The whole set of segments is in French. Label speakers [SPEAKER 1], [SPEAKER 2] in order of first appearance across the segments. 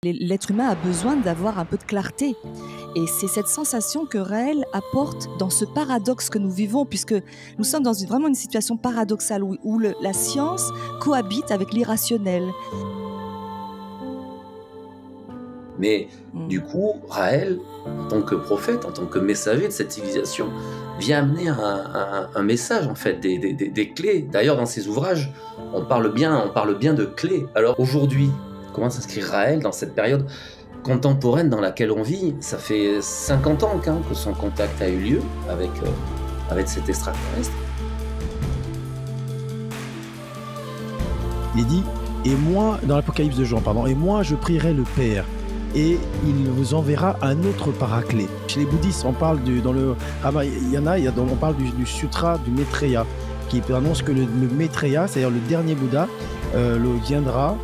[SPEAKER 1] L'être humain a besoin d'avoir un peu de clarté. Et c'est cette sensation que Raël apporte dans ce paradoxe que nous vivons, puisque nous sommes dans vraiment une situation paradoxale où la science cohabite avec l'irrationnel.
[SPEAKER 2] Mais du coup, Raël, en tant que prophète, en tant que messager de cette civilisation, vient amener un message, en fait, des clés. D'ailleurs, dans ses ouvrages, on parle bien de clés. Alors aujourd'hui, comment s'inscrit Raël dans cette période contemporaine dans laquelle on vit? Ça fait 50 ans que son contact a eu lieu avec cet extraterrestre.
[SPEAKER 3] Il dit, et moi, dans l'Apocalypse de Jean, et moi je prierai le Père, et il vous enverra un autre paraclet. Chez les bouddhistes, on parle on parle du sutra du Maitreya, qui annonce que le Maitreya, c'est-à-dire le dernier Bouddha, viendra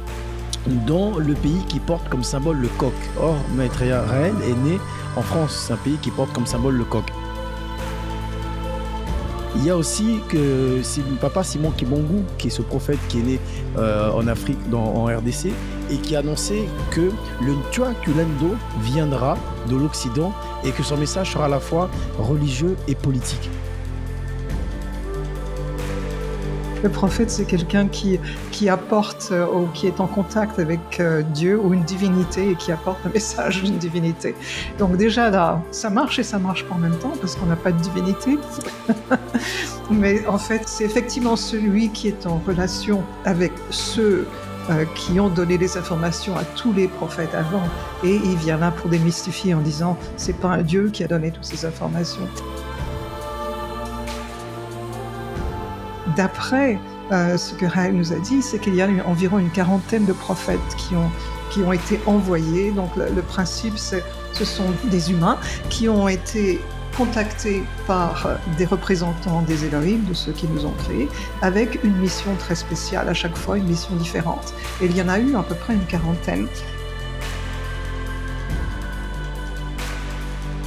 [SPEAKER 3] dans le pays qui porte comme symbole le coq. Or, Maitreya Raël est né en France, c'est un pays qui porte comme symbole le coq. Il y a aussi que Papa Simon Kibongu, qui est ce prophète qui est né en Afrique, en RDC, et qui a annoncé que le Tuakulendo viendra de l'Occident et que son message sera à la fois religieux et politique.
[SPEAKER 4] Le prophète, c'est quelqu'un qui apporte ou qui est en contact avec Dieu ou une divinité et qui apporte un message d'une divinité. Donc déjà là, ça marche et ça marche pas en même temps parce qu'on n'a pas de divinité. Mais en fait, c'est effectivement celui qui est en relation avec ceux qui ont donné les informations à tous les prophètes avant, et il vient là pour démystifier en disant c'est pas un Dieu qui a donné toutes ces informations. D'après ce que Raël nous a dit, c'est qu'il y a environ une quarantaine de prophètes qui ont été envoyés. Donc le principe, ce sont des humains qui ont été contactés par des représentants des Elohim, de ceux qui nous ont créés, avec une mission très spéciale, à chaque fois une mission différente. Et il y en a eu à peu près une quarantaine.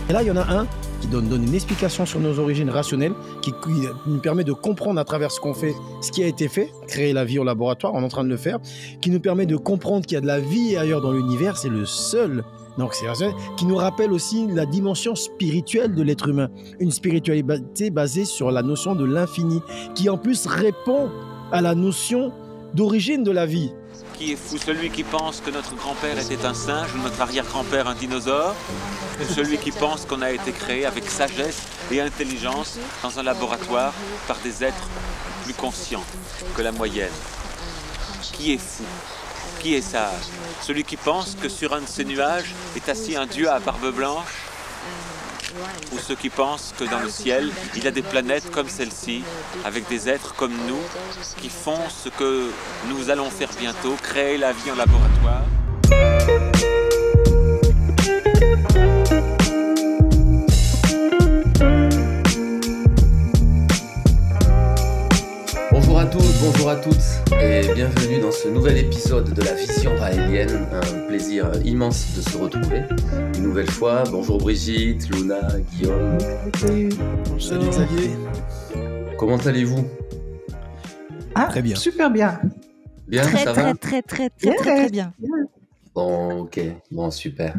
[SPEAKER 3] Et là, il y en a un qui donne une explication sur nos origines rationnelles, qui nous permet de comprendre à travers ce qu'on fait, ce qui a été fait, créer la vie au laboratoire, on est en train de le faire, qui nous permet de comprendre qu'il y a de la vie ailleurs dans l'univers, c'est le seul. Donc c'est qui nous rappelle aussi la dimension spirituelle de l'être humain, une spiritualité basée sur la notion de l'infini, qui en plus répond à la notion d'origine de la vie.
[SPEAKER 5] Qui est fou, celui qui pense que notre grand-père était un singe ou notre arrière-grand-père un dinosaure, ou celui qui pense qu'on a été créé avec sagesse et intelligence dans un laboratoire par des êtres plus conscients que la moyenne. Qui est fou? Qui est sage? Celui qui pense que sur un de ces nuages est assis un dieu à barbe blanche? Ou ceux qui pensent que dans le ciel, il y a des planètes comme celle-ci, avec des êtres comme nous, qui font ce que nous allons faire bientôt, créer la vie en laboratoire.
[SPEAKER 2] Bonjour à tous, bonjour à toutes, et bienvenue dans ce nouvel épisode de la Vision raélienne. Un plaisir immense de se retrouver une nouvelle fois. Bonjour Brigitte, Luna, Guillaume.
[SPEAKER 3] Salut Xavier.
[SPEAKER 2] Comment allez-vous?
[SPEAKER 3] Très bien.
[SPEAKER 4] Super bien.
[SPEAKER 2] Bien, ça va?
[SPEAKER 1] Très bien.
[SPEAKER 2] Bon, ok, bon, super.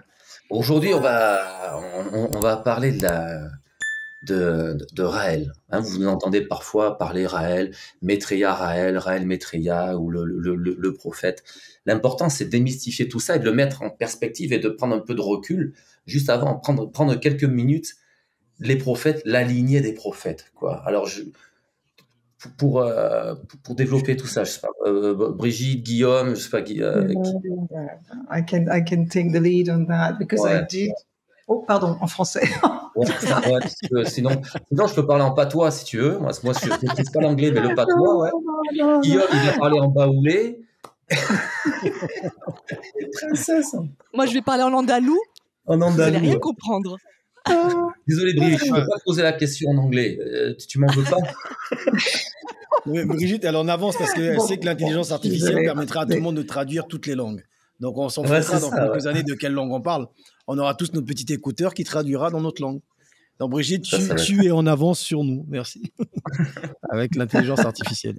[SPEAKER 2] Aujourd'hui, on va parler de Raël. Hein, vous entendez parfois parler Raël, Raël Maitreya ou le prophète. L'important, c'est de démystifier tout ça et de le mettre en perspective et de prendre un peu de recul juste avant, prendre quelques minutes, les prophètes, la lignée des prophètes, quoi. Alors, pour développer tout ça, je sais pas, Brigitte, Guillaume, je sais pas qui.
[SPEAKER 4] I can take the lead on that because I did. Oh, pardon, en français.
[SPEAKER 2] Sinon, je peux parler en patois si tu veux. Moi, je ne maîtrise pas l'anglais, mais le patois, ouais. Guillaume, il va parler en baoulé.
[SPEAKER 4] Princesse.
[SPEAKER 1] Moi, je vais parler en andalou.
[SPEAKER 2] En andalou.
[SPEAKER 1] Vous n'allez rien comprendre.
[SPEAKER 2] Désolé, Brigitte, je ne peux pas te poser la question en anglais. Tu m'en veux pas?
[SPEAKER 3] Oui, Brigitte, elle en avance parce qu'elle sait que l'intelligence artificielle permettra à tout le monde de traduire toutes les langues. Donc, on s'en foutra dans quelques années de quelle langue on parle. On aura tous notre petit écouteur qui traduira dans notre langue. Donc, Brigitte, tu es en avance sur nous. Merci. Avec l'intelligence artificielle.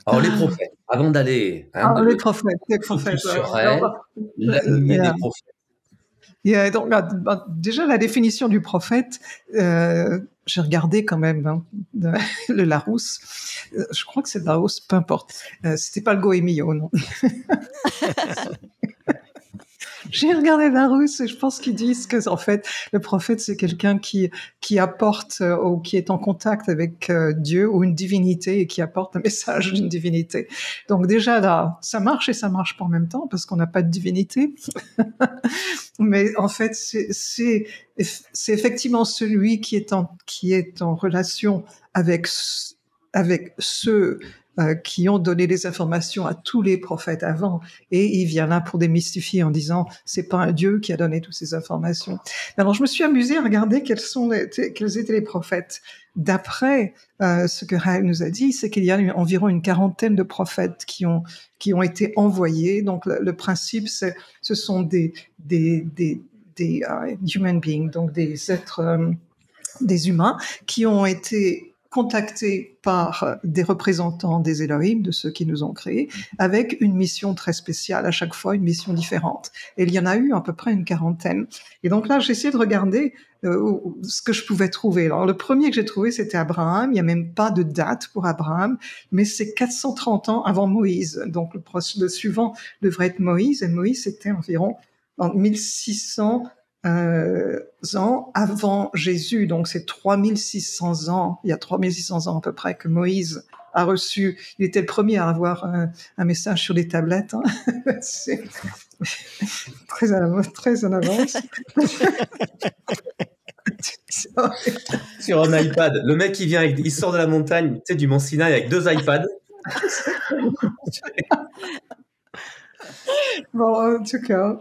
[SPEAKER 2] Alors, les prophètes. avant d'aller
[SPEAKER 4] Les prophètes, les prophètes.
[SPEAKER 2] sur Raël, la lignée des prophètes.
[SPEAKER 4] Donc, déjà, la définition du prophète, j'ai regardé quand même le Larousse. Je crois que c'est le Larousse, peu importe. C'était pas le Goemio, non. J'ai regardé Larousse et je pense qu'ils disent que, en fait, le prophète, c'est quelqu'un qui apporte ou qui est en contact avec Dieu ou une divinité et qui apporte un message d'une divinité. Donc déjà là, ça marche et ça marche pas en même temps parce qu'on n'a pas de divinité. Mais en fait, c'est effectivement celui qui est en relation avec ceux qui ont donné les informations à tous les prophètes avant, et il vient là pour démystifier en disant c'est pas un Dieu qui a donné toutes ces informations. Alors je me suis amusée à regarder quels étaient les prophètes. D'après ce que Raël nous a dit, c'est qu'il y a environ une quarantaine de prophètes qui ont été envoyés. Donc le principe, ce sont des human beings, donc des êtres, des humains qui ont été contactés par des représentants des Elohim, de ceux qui nous ont créés, avec une mission très spéciale, à chaque fois une mission différente. Et il y en a eu à peu près une quarantaine. Et donc là, j'ai essayé de regarder ce que je pouvais trouver. Alors le premier que j'ai trouvé, c'était Abraham. Il n'y a même pas de date pour Abraham, mais c'est 430 ans avant Moïse. Donc le suivant devrait être Moïse, et Moïse c'était environ en 1600 ans avant Jésus, donc c'est 3600 ans, il y a 3600 ans à peu près que Moïse a reçu, il était le premier à avoir un message sur les tablettes, hein. C'est très en avance.
[SPEAKER 2] Sur un iPad, le mec il sort de la montagne, tu sais, du Mont Sinaï avec 2 iPads.
[SPEAKER 4] Bon, en tout cas,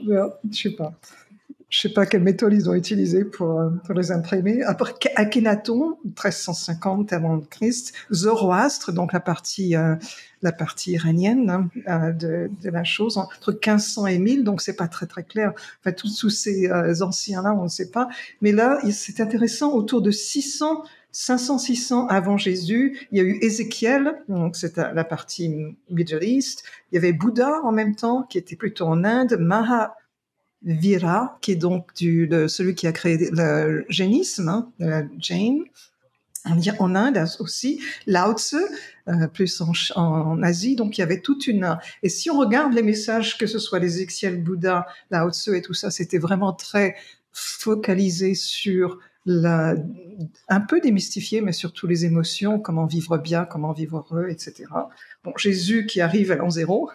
[SPEAKER 4] je sais pas quelle méthode ils ont utilisée pour les imprimer. Après, Akhenaton, 1350 avant le Christ, Zoroastre, donc la partie iranienne de la chose, entre 1500 et 1000, donc c'est pas très très clair. Enfin, tous ces anciens-là, on ne sait pas. Mais là, c'est intéressant, autour de 500-600 avant Jésus, il y a eu Ézéchiel, donc c'est la partie Middle East. Il y avait Bouddha en même temps, qui était plutôt en Inde, Mahavira, qui est donc celui qui a créé le jainisme, Jain, en Inde aussi, Lao Tzu, plus en Asie. Donc il y avait toute et si on regarde les messages, que ce soit les Ézéchiel, Bouddha, Lao Tzu et tout ça, c'était vraiment très focalisé sur un peu démystifié, mais surtout les émotions, comment vivre bien, comment vivre heureux, etc. Bon, Jésus qui arrive à l'an 0,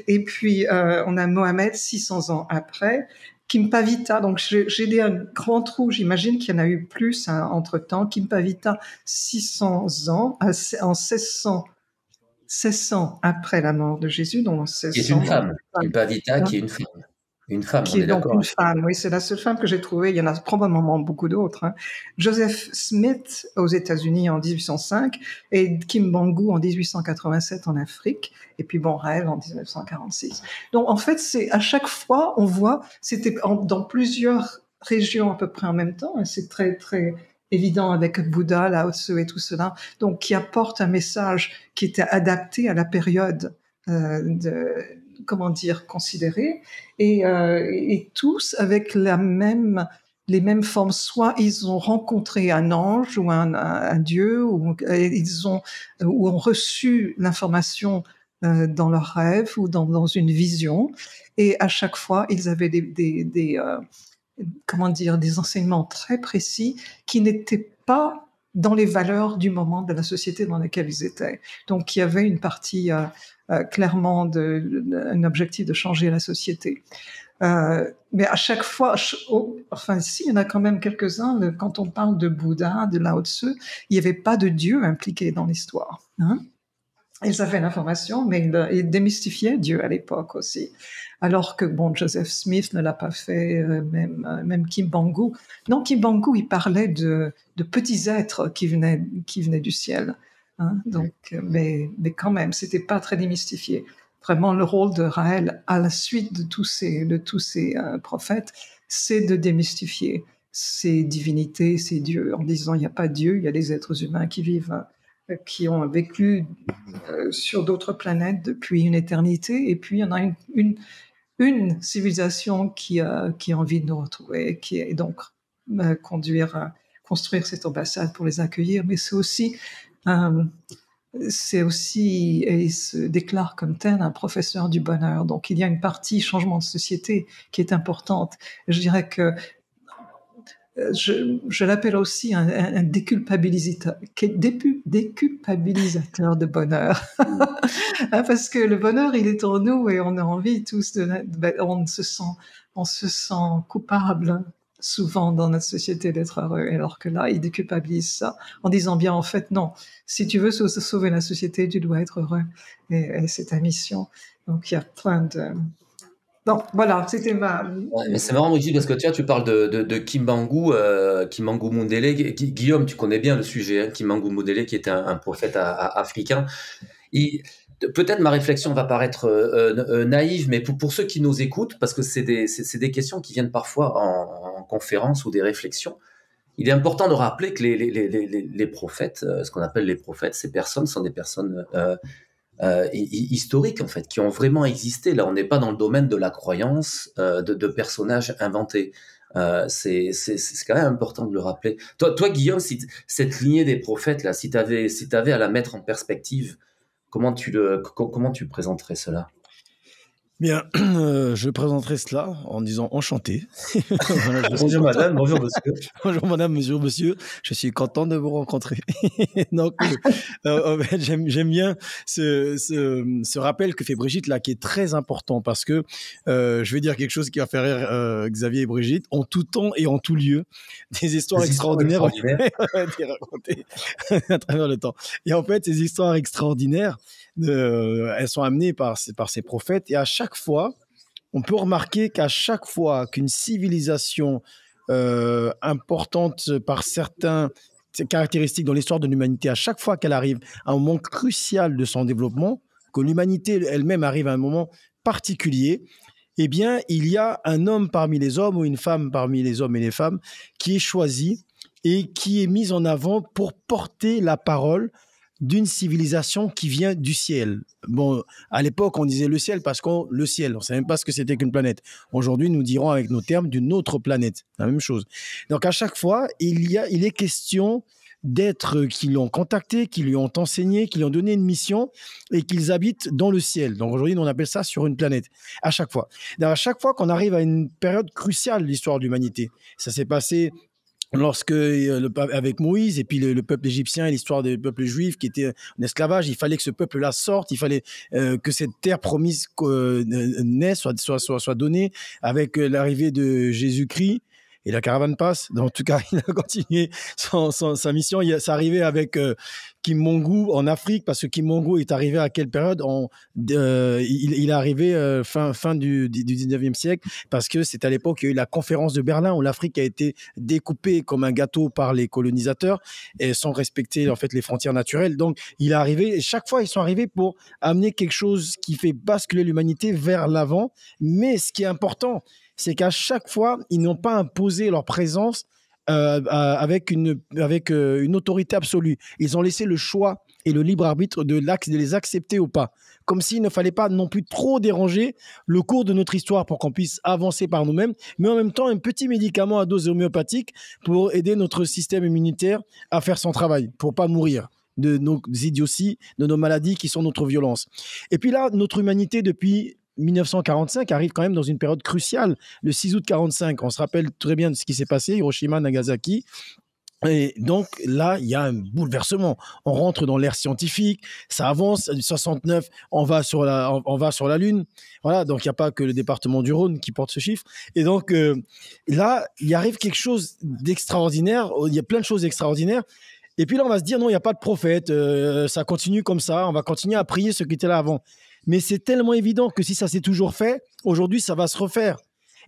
[SPEAKER 4] et puis on a Mohamed 600 ans après, Kimpavita, donc j'ai des grands trous, j'imagine qu'il y en a eu plus entre-temps, Kimpavita 600 ans, en 1600 après la mort de Jésus, donc 1600.
[SPEAKER 2] Qui est une femme, Kimpavita qui est une femme. Une femme,
[SPEAKER 4] qui est donc une femme, oui, c'est la seule femme que j'ai trouvée. Il y en a probablement beaucoup d'autres. Hein. Joseph Smith aux États-Unis en 1805 et Kim Bangu en 1887 en Afrique, et puis Raël en 1946. Donc en fait, c'est à chaque fois, on voit, c'était dans plusieurs régions à peu près en même temps. Et c'est très très évident avec Bouddha, Lao Tzu et tout cela. Donc qui apporte un message qui était adapté à la période considérés, et tous avec les mêmes formes. Soit ils ont rencontré un ange ou un dieu, ou ont reçu l'information dans leur rêve ou dans une vision, et à chaque fois ils avaient des enseignements très précis qui n'étaient pas dans les valeurs du moment de la société dans laquelle ils étaient. Donc il y avait une partie clairement un objectif de changer la société. Mais à chaque fois, ici, il y en a quand même quelques-uns, quand on parle de Bouddha, de Lao Tzu, il n'y avait pas de Dieu impliqué dans l'histoire. Hein? Ils avaient l'information, mais ils démystifiaient Dieu à l'époque aussi. Alors que, Joseph Smith ne l'a pas fait, même Kim Bangu. Non, Kim Bangu, il parlait de petits êtres qui venaient du ciel. Hein, donc, mais quand même, c'était pas très démystifié. Vraiment, le rôle de Raël, à la suite de tous ces prophètes, c'est de démystifier ces divinités, ces dieux, en disant il n'y a pas de Dieu, il y a des êtres humains qui vivent qui ont vécu sur d'autres planètes depuis une éternité, et puis il y en a une civilisation qui a envie de nous retrouver, et donc construire cette ambassade pour les accueillir, mais c'est aussi, et il se déclare comme tel un professeur du bonheur. Donc il y a une partie changement de société qui est importante. Je dirais que je l'appelle aussi un déculpabilisateur de bonheur. Parce que le bonheur, il est en nous et on a envie tous on se sent coupable souvent dans notre société d'être heureux, alors que là, il déculpabilise ça en disant bien, en fait, non, si tu veux sauver la société, tu dois être heureux, et c'est ta mission. Donc il y a plein de... Donc voilà, c'était ma...
[SPEAKER 2] Ouais, mais c'est marrant, Brigitte, parce que tu parles de Kimbangu, Kimbangu Mundele. Guillaume, tu connais bien le sujet, hein, Kimbangu Mundele, qui était un prophète africain. Peut-être ma réflexion va paraître naïve, mais pour ceux qui nous écoutent, parce que c'est des questions qui viennent parfois en conférence ou des réflexions, il est important de rappeler que les prophètes, ce qu'on appelle les prophètes, ces personnes sont des personnes historiques, en fait, qui ont vraiment existé. Là, on n'est pas dans le domaine de la croyance, de personnages inventés. C'est quand même important de le rappeler. Toi Guillaume, cette lignée des prophètes, là, si t'avais à la mettre en perspective, comment tu présenterais cela?
[SPEAKER 3] Bien, je présenterai cela en disant enchanté. Voilà,
[SPEAKER 2] bonjour madame, bonjour monsieur.
[SPEAKER 3] Bonjour madame, bonjour monsieur. Je suis content de vous rencontrer. Donc, j'aime bien ce rappel que fait Brigitte là, qui est très important, parce que je vais dire quelque chose qui va faire rire Xavier et Brigitte. En tout temps et en tout lieu, des histoires extraordinaires ont été racontées à travers le temps. Et en fait, ces histoires extraordinaires, elles sont amenées par ces prophètes, et à chaque fois, on peut remarquer qu'à chaque fois qu'une civilisation importante par certaines caractéristiques dans l'histoire de l'humanité, à chaque fois qu'elle arrive à un moment crucial de son développement, que l'humanité elle-même arrive à un moment particulier, eh bien, il y a un homme parmi les hommes ou une femme parmi les hommes et les femmes qui est choisi et qui est mise en avant pour porter la parole d'une civilisation qui vient du ciel. Bon, à l'époque, on disait le ciel parce qu'on le ciel, on ne savait même pas ce que c'était qu'une planète. Aujourd'hui, nous dirons avec nos termes d'une autre planète, la même chose. Donc, à chaque fois, il est question d'êtres qui l'ont contacté, qui lui ont enseigné, qui lui ont donné une mission et qu'ils habitent dans le ciel. Donc, aujourd'hui, on appelle ça sur une planète. À chaque fois. Donc, à chaque fois qu'on arrive à une période cruciale de l'histoire de l'humanité, ça s'est passé lorsque avec Moïse et puis le peuple égyptien et l'histoire du peuple juif qui était en esclavage, il fallait que ce peuple-là sorte, il fallait que cette terre promise naisse, soit donnée avec l'arrivée de Jésus-Christ. Et la caravane passe. En tout cas, il a continué sa mission. Ça arrivait avec Kimbangu en Afrique, parce que Kimbangu est arrivé à quelle période? Il est arrivé fin du 19e siècle, parce que c'est à l'époque qu'il y a eu la conférence de Berlin, où l'Afrique a été découpée comme un gâteau par les colonisateurs, et sans respecter en fait les frontières naturelles. Donc, il est arrivé, et chaque fois, ils sont arrivés pour amener quelque chose qui fait basculer l'humanité vers l'avant. Mais ce qui est important, c'est qu'à chaque fois, ils n'ont pas imposé leur présence avec une autorité absolue. Ils ont laissé le choix et le libre arbitre de les accepter ou pas. Comme s'il ne fallait pas non plus trop déranger le cours de notre histoire pour qu'on puisse avancer par nous-mêmes, mais en même temps, un petit médicament à dose homéopathique pour aider notre système immunitaire à faire son travail, pour pas mourir de nos idioties, de nos maladies qui sont notre violence. Et puis là, notre humanité, depuis 1945, arrive quand même dans une période cruciale. Le 6 août 1945, on se rappelle très bien de ce qui s'est passé, Hiroshima, Nagasaki. Et donc là, il y a un bouleversement. On rentre dans l'ère scientifique, ça avance. Du 69, on va sur la Lune. Voilà, donc il n'y a pas que le département du Rhône qui porte ce chiffre. Et donc là, il arrive quelque chose d'extraordinaire. Il y a plein de choses extraordinaires. Et puis là, on va se dire non, il n'y a pas de prophète. Ça continue comme ça. On va continuer à prier ce qui était là avant. Mais c'est tellement évident que si ça s'est toujours fait, aujourd'hui, ça va se refaire.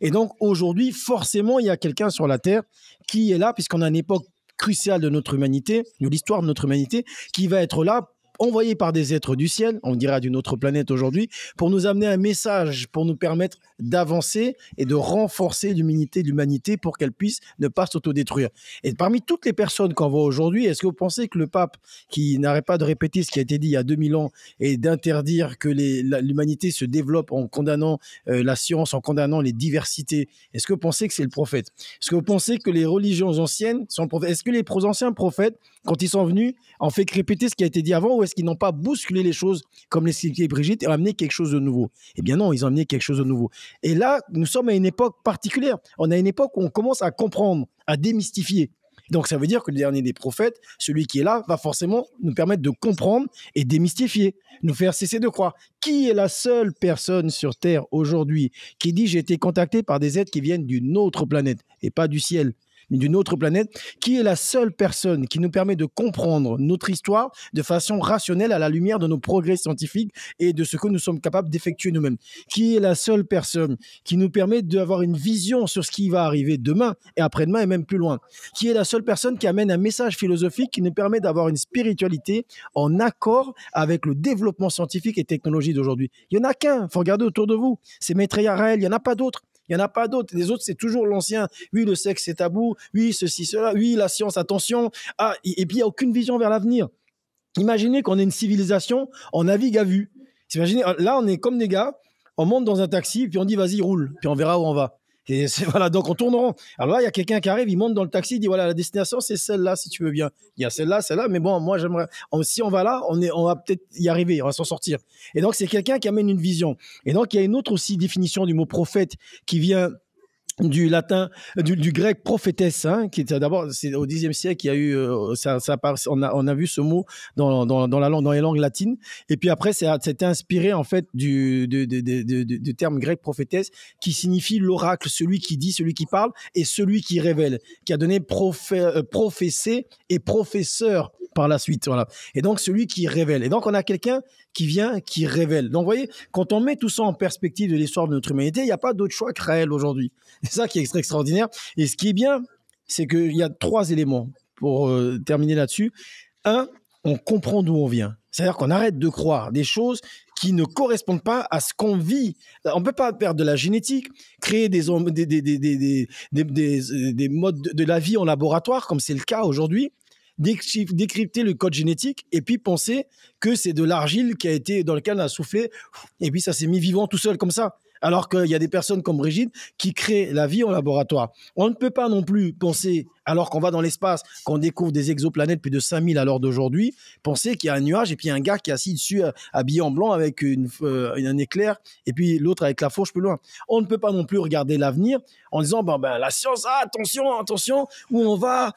[SPEAKER 3] Et donc, aujourd'hui, forcément, il y a quelqu'un sur la Terre qui est là, puisqu'on a une époque cruciale de notre humanité, de l'histoire de notre humanité, qui va être là envoyés par des êtres du ciel, on dirait d'une autre planète aujourd'hui, pour nous amener un message, pour nous permettre d'avancer et de renforcer l'humanité pour qu'elle puisse ne pas s'autodétruire. Et parmi toutes les personnes qu'on voit aujourd'hui, est-ce que vous pensez que le pape, qui n'arrête pas de répéter ce qui a été dit il y a 2000 ans et d'interdire que l'humanité se développe en condamnant la science, en condamnant les diversités, est-ce que vous pensez que c'est le prophète? Est-ce que vous pensez que les religions anciennes sont le prophète? Est-ce que les anciens prophètes, quand ils sont venus, ont fait répéter ce qui a été dit avant, ou est-ce qu'ils n'ont pas bousculé les choses comme l'expliquait Brigitte et ont amené quelque chose de nouveau? Eh bien non, ils ont amené quelque chose de nouveau. Et là, nous sommes à une époque particulière. On a une époque où on commence à comprendre, à démystifier. Donc ça veut dire que le dernier des prophètes, celui qui est là, va forcément nous permettre de comprendre et démystifier, nous faire cesser de croire. Qui est la seule personne sur Terre aujourd'hui qui dit « j'ai été contacté par des êtres qui viennent d'une autre planète et pas du ciel » mais d'une autre planète, qui est la seule personne qui nous permet de comprendre notre histoire de façon rationnelle à la lumière de nos progrès scientifiques et de ce que nous sommes capables d'effectuer nous-mêmes. Qui est la seule personne qui nous permet d'avoir une vision sur ce qui va arriver demain et après-demain et même plus loin. Qui est la seule personne qui amène un message philosophique qui nous permet d'avoir une spiritualité en accord avec le développement scientifique et technologique d'aujourd'hui. Il n'y en a qu'un, il faut regarder autour de vous. C'est Maître Raël, il n'y en a pas d'autres. Il n'y en a pas d'autres. Les autres, c'est toujours l'ancien. Oui, le sexe, c'est tabou. Oui, ceci, cela. Oui, la science, attention. Ah, et puis, il n'y a aucune vision vers l'avenir. Imaginez qu'on ait une civilisation, on navigue à vue. Imaginez, là, on est comme des gars, on monte dans un taxi, puis on dit, vas-y, roule, puis on verra où on va. Et voilà, donc on tourne rond. Alors là, il y a quelqu'un qui arrive, il monte dans le taxi, il dit, voilà, la destination, c'est celle-là, si tu veux bien. Il y a celle-là, mais bon, moi, j'aimerais, si on va là, on va peut-être y arriver, on va s'en sortir. Et donc, c'est quelqu'un qui amène une vision. Et donc, il y a une autre aussi définition du mot prophète qui vient du latin, du grec prophétesse, hein, qui était d'abord, c'est au Xe siècle, il y a eu, on a vu ce mot dans les langues latines, et puis après, c'était inspiré en fait du terme grec prophétesse, qui signifie l'oracle, celui qui dit, celui qui parle, et celui qui révèle, qui a donné prophécé et professeur par la suite, voilà. Et donc celui qui révèle. Et donc on a quelqu'un qui vient, qui révèle. Donc vous voyez, quand on met tout ça en perspective de l'histoire de notre humanité, il n'y a pas d'autre choix que Raël aujourd'hui. C'est ça qui est extraordinaire. Et ce qui est bien, c'est qu'il y a 3 éléments pour terminer là-dessus. 1, on comprend d'où on vient. C'est-à-dire qu'on arrête de croire des choses qui ne correspondent pas à ce qu'on vit. On ne peut pas perdre de la génétique, créer des modes de la vie en laboratoire, comme c'est le cas aujourd'hui, décrypter le code génétique et puis penser que c'est de l'argile qui a été dans lequel on a soufflé et puis ça s'est mis vivant tout seul comme ça. Alors qu'il y a des personnes comme Brigitte qui créent la vie en laboratoire. On ne peut pas non plus penser, alors qu'on va dans l'espace, qu'on découvre des exoplanètes plus de 5000 à l'heure d'aujourd'hui, penser qu'il y a un nuage et puis un gars qui est assis dessus, habillé en blanc avec un éclair, et puis l'autre avec la fourche plus loin. On ne peut pas non plus regarder l'avenir en disant, la science, attention, où on va,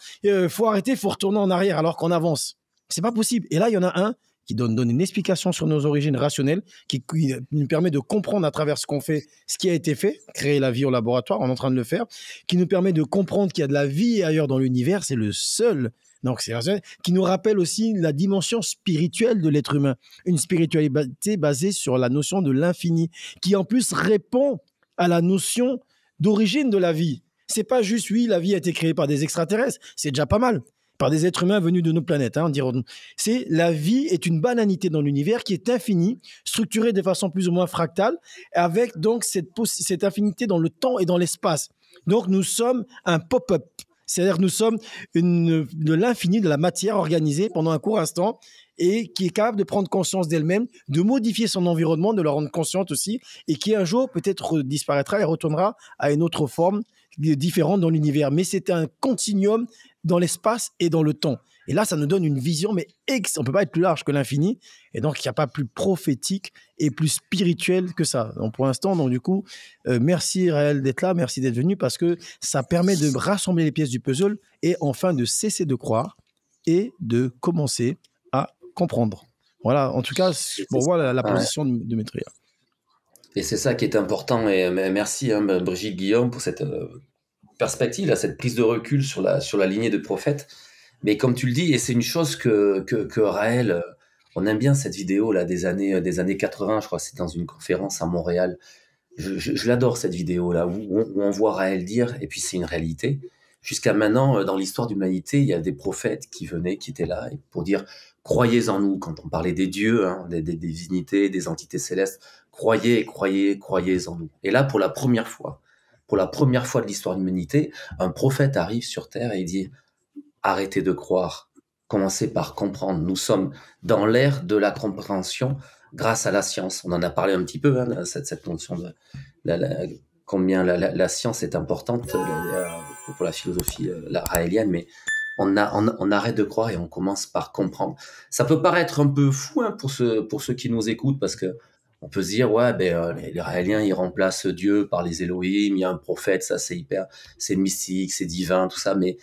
[SPEAKER 3] faut arrêter, faut retourner en arrière alors qu'on avance. C'est pas possible. Et là, il y en a un qui donne une explication sur nos origines rationnelles, qui nous permet de comprendre à travers ce qu'on fait, ce qui a été fait, créer la vie au laboratoire, on est en train de le faire, qui nous permet de comprendre qu'il y a de la vie ailleurs dans l'univers, c'est le seul, donc c'est rationnel, qui nous rappelle aussi la dimension spirituelle de l'être humain, une spiritualité basée sur la notion de l'infini, qui en plus répond à la notion d'origine de la vie. C'est pas juste, oui, la vie a été créée par des extraterrestres, c'est déjà pas mal. Par des êtres humains venus de nos planètes, on dirait. C'est la vie est une banalité dans l'univers qui est infinie, structurée de façon plus ou moins fractale, avec donc cette infinité dans le temps et dans l'espace. Donc nous sommes un pop-up, c'est-à-dire nous sommes de l'infini de la matière organisée pendant un court instant et qui est capable de prendre conscience d'elle-même, de modifier son environnement, de la rendre consciente aussi, et qui un jour peut-être disparaîtra et retournera à une autre forme différente dans l'univers. Mais c'est un continuum dans l'espace et dans le temps. Et là, ça nous donne une vision, mais on ne peut pas être plus large que l'infini. Et donc, il n'y a pas plus prophétique et plus spirituel que ça. Donc, pour l'instant, donc, du coup, merci Raël d'être là, merci d'être venu, parce que ça permet de rassembler les pièces du puzzle et enfin de cesser de croire et de commencer à comprendre. Voilà, en tout cas, pour moi, la position de Maître Raël.
[SPEAKER 2] Et c'est ça qui est important. Et merci Brigitte Guillaume pour cette perspective, cette prise de recul sur la lignée de prophètes. Mais comme tu le dis, et c'est une chose que Raël, on aime bien cette vidéo là des années 80, je crois que c'est dans une conférence à Montréal. Je l'adore cette vidéo là où on voit Raël dire, et puis c'est une réalité. jusqu'à maintenant, dans l'histoire de l'humanité, il y a des prophètes qui venaient, qui étaient là, et pour dire croyez en nous. Quand on parlait des dieux, hein, des divinités, des entités célestes, croyez en nous. Et là, pour la première fois de l'histoire de l'humanité, un prophète arrive sur Terre et il dit arrêtez de croire, commencez par comprendre. Nous sommes dans l'ère de la compréhension grâce à la science. On en a parlé un petit peu, hein, cette notion de combien la science est importante pour la philosophie raélienne, mais on arrête de croire et on commence par comprendre. Ça peut paraître un peu fou, hein, pour ceux qui nous écoutent, parce que on peut se dire ouais, les Raéliens ils remplacent Dieu par les Elohim, il y a un prophète, ça c'est mystique, c'est divin, tout ça, mais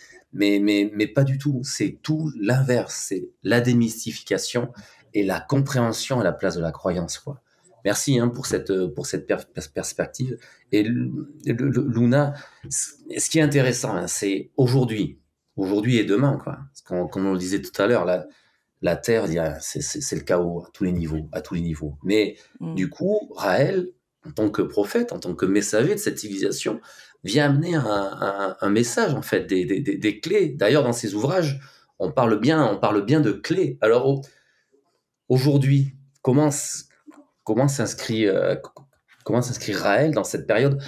[SPEAKER 2] pas du tout. C'est tout l'inverse, c'est la démystification et la compréhension à la place de la croyance, quoi. Merci, hein, pour cette perspective. Et Luna, ce qui est intéressant, hein, c'est aujourd'hui et demain, quoi. Comme on le disait tout à l'heure, la Terre, c'est le chaos à tous les niveaux. Mais du coup, Raël, en tant que prophète, en tant que messager de cette civilisation, vient amener un message, en fait, des clés. D'ailleurs, dans ses ouvrages, on parle bien de clés. Alors, aujourd'hui, comment s'inscrit Raël dans cette période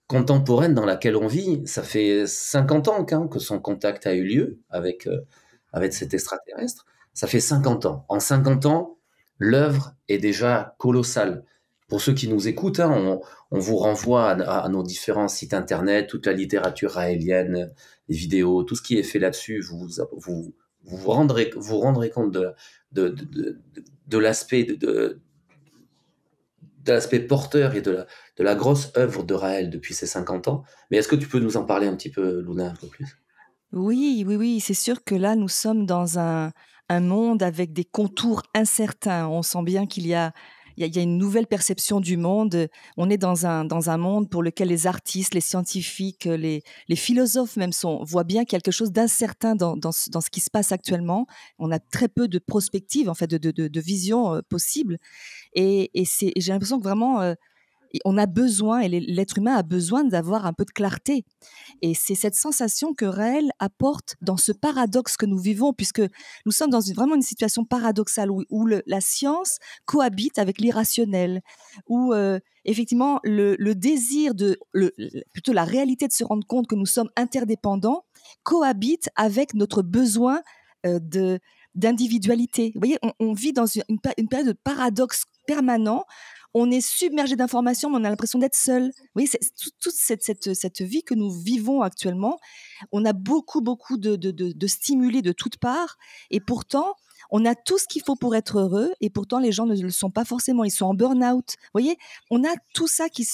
[SPEAKER 2] contemporaine dans laquelle on vit? Ça fait 50 ans que son contact a eu lieu avec cet extraterrestre. Ça fait 50 ans. En 50 ans, l'œuvre est déjà colossale. Pour ceux qui nous écoutent, hein, on vous renvoie à nos différents sites internet, toute la littérature raélienne, les vidéos, tout ce qui est fait là-dessus. Vous rendrez compte de l'aspect porteur et de la grosse œuvre de Raël depuis ces 50 ans. Mais est-ce que tu peux nous en parler un petit peu, Luna, un peu plus?
[SPEAKER 1] Oui, c'est sûr que là, nous sommes dans un monde avec des contours incertains. On sent bien qu'il y a une nouvelle perception du monde. On est dans un monde pour lequel les artistes, les scientifiques, les philosophes même voient bien quelque chose d'incertain dans ce qui se passe actuellement. On a très peu de prospectives, en fait, de visions possibles. Et j'ai l'impression que vraiment, on a besoin, et l'être humain a besoin d'avoir un peu de clarté. Et c'est cette sensation que Raël apporte dans ce paradoxe que nous vivons, puisque nous sommes dans vraiment une situation paradoxale où la science cohabite avec l'irrationnel, où effectivement le désir plutôt la réalité de se rendre compte que nous sommes interdépendants cohabite avec notre besoin d'individualité. Vous voyez, on vit dans une période de paradoxe permanent. On est submergé d'informations, mais on a l'impression d'être seul. Vous voyez, c'est toute cette vie que nous vivons actuellement. On a beaucoup de stimuli de toutes parts, et pourtant, on a tout ce qu'il faut pour être heureux, et pourtant, les gens ne le sont pas forcément. Ils sont en burn-out. Vous voyez, on a tout ça qui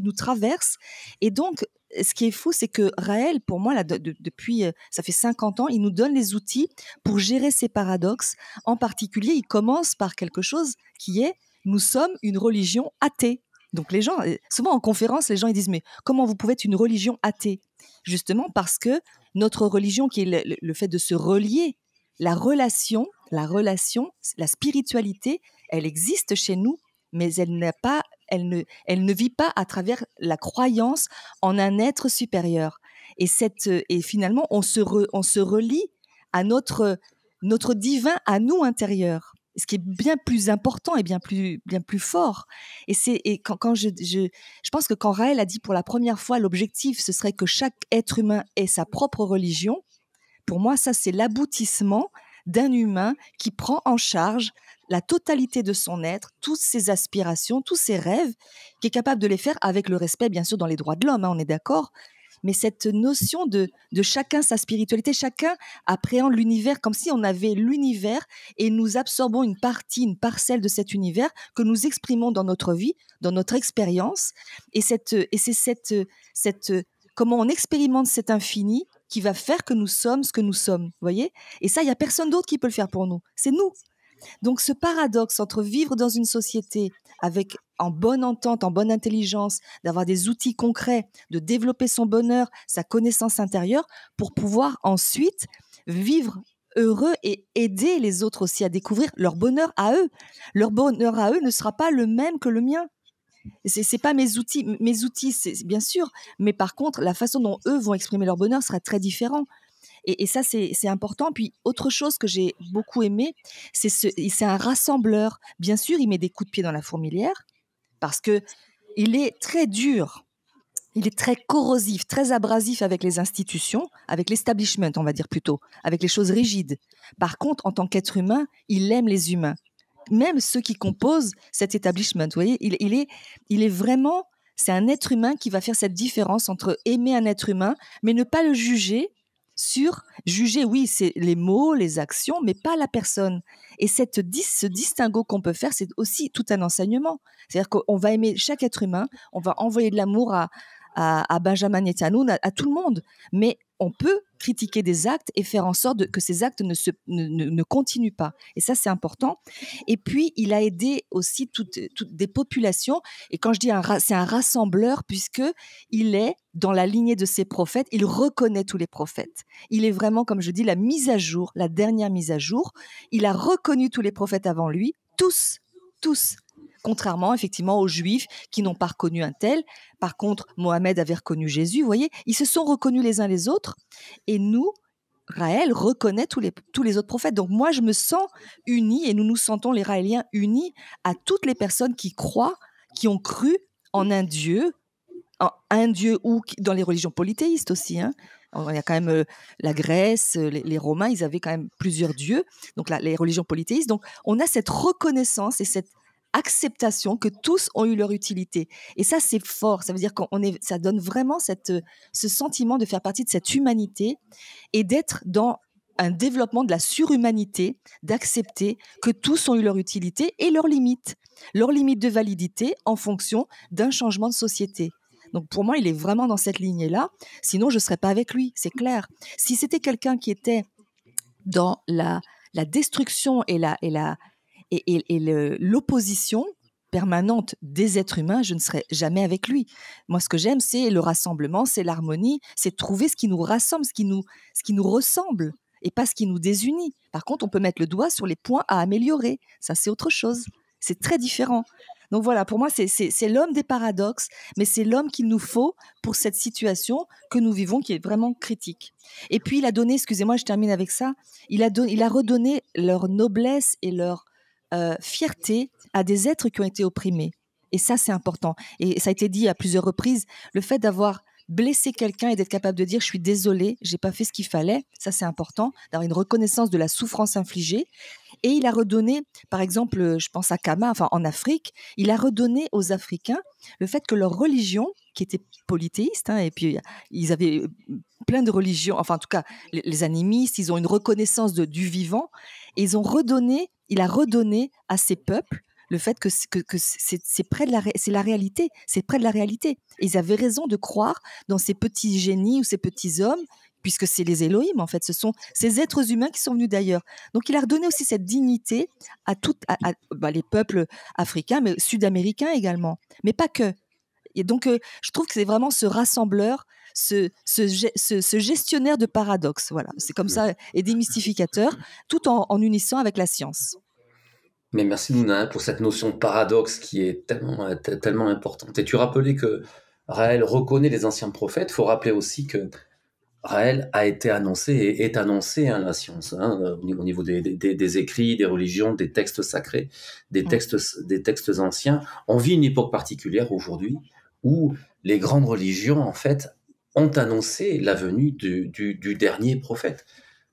[SPEAKER 1] nous traverse. Et donc, ce qui est fou, c'est que Raël, pour moi, là, depuis, ça fait 50 ans, il nous donne les outils pour gérer ces paradoxes. En particulier, il commence par quelque chose qui est: nous sommes une religion athée. Donc les gens, souvent en conférence, les gens ils disent mais comment vous pouvez être une religion athée? Justement parce que notre religion, qui est le fait de se relier, la relation, la spiritualité, elle existe chez nous, mais elle ne vit pas à travers la croyance en un être supérieur. Et finalement, on se relie à notre divin, à nous intérieur, ce qui est bien plus important et bien plus fort. Et quand je pense que quand Raël a dit pour la première fois l'objectif, ce serait que chaque être humain ait sa propre religion, pour moi, ça, c'est l'aboutissement d'un humain qui prend en charge la totalité de son être, toutes ses aspirations, tous ses rêves, qui est capable de les faire avec le respect, bien sûr, dans les droits de l'homme, hein, on est d'accord. Mais cette notion de chacun sa spiritualité, chacun appréhende l'univers comme si on avait l'univers et nous absorbons une parcelle de cet univers que nous exprimons dans notre vie, dans notre expérience. Et c'est comment on expérimente cet infini qui va faire que nous sommes ce que nous sommes, vous voyez? Et ça, il n'y a personne d'autre qui peut le faire pour nous. C'est nous. Donc ce paradoxe entre vivre dans une société avec en bonne entente, en bonne intelligence, d'avoir des outils concrets, de développer son bonheur, sa connaissance intérieure, pour pouvoir ensuite vivre heureux et aider les autres aussi à découvrir leur bonheur à eux. Leur bonheur à eux ne sera pas le même que le mien. C'est pas mes outils. Mes outils, c'est bien sûr, mais par contre, la façon dont eux vont exprimer leur bonheur sera très différent. Et ça, c'est important. Puis, autre chose que j'ai beaucoup aimé, c'est un rassembleur. Bien sûr, il met des coups de pied dans la fourmilière parce que il est très dur. Il est très corrosif, très abrasif avec les institutions, avec l'establishment, on va dire plutôt, avec les choses rigides. Par contre, en tant qu'être humain, il aime les humains. Même ceux qui composent cet establishment, vous voyez, il est vraiment, c'est un être humain qui va faire cette différence entre aimer un être humain, mais ne pas le juger juger, oui, c'est les mots, les actions, mais pas la personne. Et ce distinguo qu'on peut faire, c'est aussi tout un enseignement. C'est-à-dire qu'on va aimer chaque être humain, on va envoyer de l'amour à Benjamin Netanyahu, à tout le monde. Mais on peut critiquer des actes et faire en sorte que ces actes ne continuent pas. Et ça, c'est important. Et puis, il a aidé aussi toutes des populations. Et quand je dis c'est un rassembleur, puisqu'il est dans la lignée de ses prophètes, il reconnaît tous les prophètes. Il est vraiment, comme je dis, la mise à jour, la dernière mise à jour. Il a reconnu tous les prophètes avant lui, tous. Contrairement effectivement aux Juifs qui n'ont pas reconnu un tel. Par contre, Mohamed avait reconnu Jésus, vous voyez, ils se sont reconnus les uns les autres. Et nous, Raël reconnaît tous les autres prophètes. Donc moi, je me sens unie, et nous nous sentons les Raéliens unis à toutes les personnes qui croient, qui ont cru en un Dieu ou dans les religions polythéistes aussi. Hein. Il y a quand même la Grèce, les Romains, ils avaient quand même plusieurs dieux. Donc les religions polythéistes. Donc on a cette reconnaissance et cette acceptation que tous ont eu leur utilité. Et ça, c'est fort. Ça veut dire ça donne vraiment ce sentiment de faire partie de cette humanité et d'être dans un développement de la surhumanité, d'accepter que tous ont eu leur utilité et leurs limites de validité en fonction d'un changement de société. Donc pour moi, il est vraiment dans cette lignée-là. Sinon, je ne serais pas avec lui, c'est clair. Si c'était quelqu'un qui était dans la destruction et l'opposition permanente des êtres humains, je ne serai jamais avec lui. Moi, ce que j'aime, c'est le rassemblement, c'est l'harmonie, c'est trouver ce qui nous rassemble, ce qui nous ressemble, et pas ce qui nous désunit. Par contre, on peut mettre le doigt sur les points à améliorer. Ça, c'est autre chose. C'est très différent. Donc voilà, pour moi, c'est l'homme des paradoxes, mais c'est l'homme qu'il nous faut pour cette situation que nous vivons, qui est vraiment critique. Et puis, il a donné, excusez-moi, je termine avec ça, il a redonné leur noblesse et leur fierté à des êtres qui ont été opprimés. Et ça, c'est important. Et ça a été dit à plusieurs reprises, le fait d'avoir blessé quelqu'un et d'être capable de dire « je suis désolé, j'ai pas fait ce qu'il fallait », ça, c'est important, d'avoir une reconnaissance de la souffrance infligée. Et il a redonné, par exemple, je pense à Kama, en Afrique, il a redonné aux Africains le fait que leur religion, qui était polythéiste, et puis ils avaient plein de religions, en tout cas, les animistes, ils ont une reconnaissance du vivant, et il a redonné à ces peuples le fait que c'est près de c'est la réalité, c'est près de la réalité. Et ils avaient raison de croire dans ces petits génies ou ces petits hommes, puisque c'est les Elohim, en fait, ce sont ces êtres humains qui sont venus d'ailleurs. Donc il a redonné aussi cette dignité à les peuples africains, mais sud-américains également, mais pas que. Et donc je trouve que c'est vraiment ce rassembleur, ce gestionnaire de paradoxes, voilà, c'est comme ça, et démystificateur, tout en unissant avec la science.
[SPEAKER 2] Mais merci Nouna pour cette notion de paradoxe qui est tellement importante. Et tu rappelais que Raël reconnaît les anciens prophètes. Il faut rappeler aussi que Raël a été annoncé et est annoncé la science, au niveau des écrits, des religions, des textes sacrés, des textes anciens. On vit une époque particulière aujourd'hui où les grandes religions, en fait, ont annoncé la venue du dernier prophète.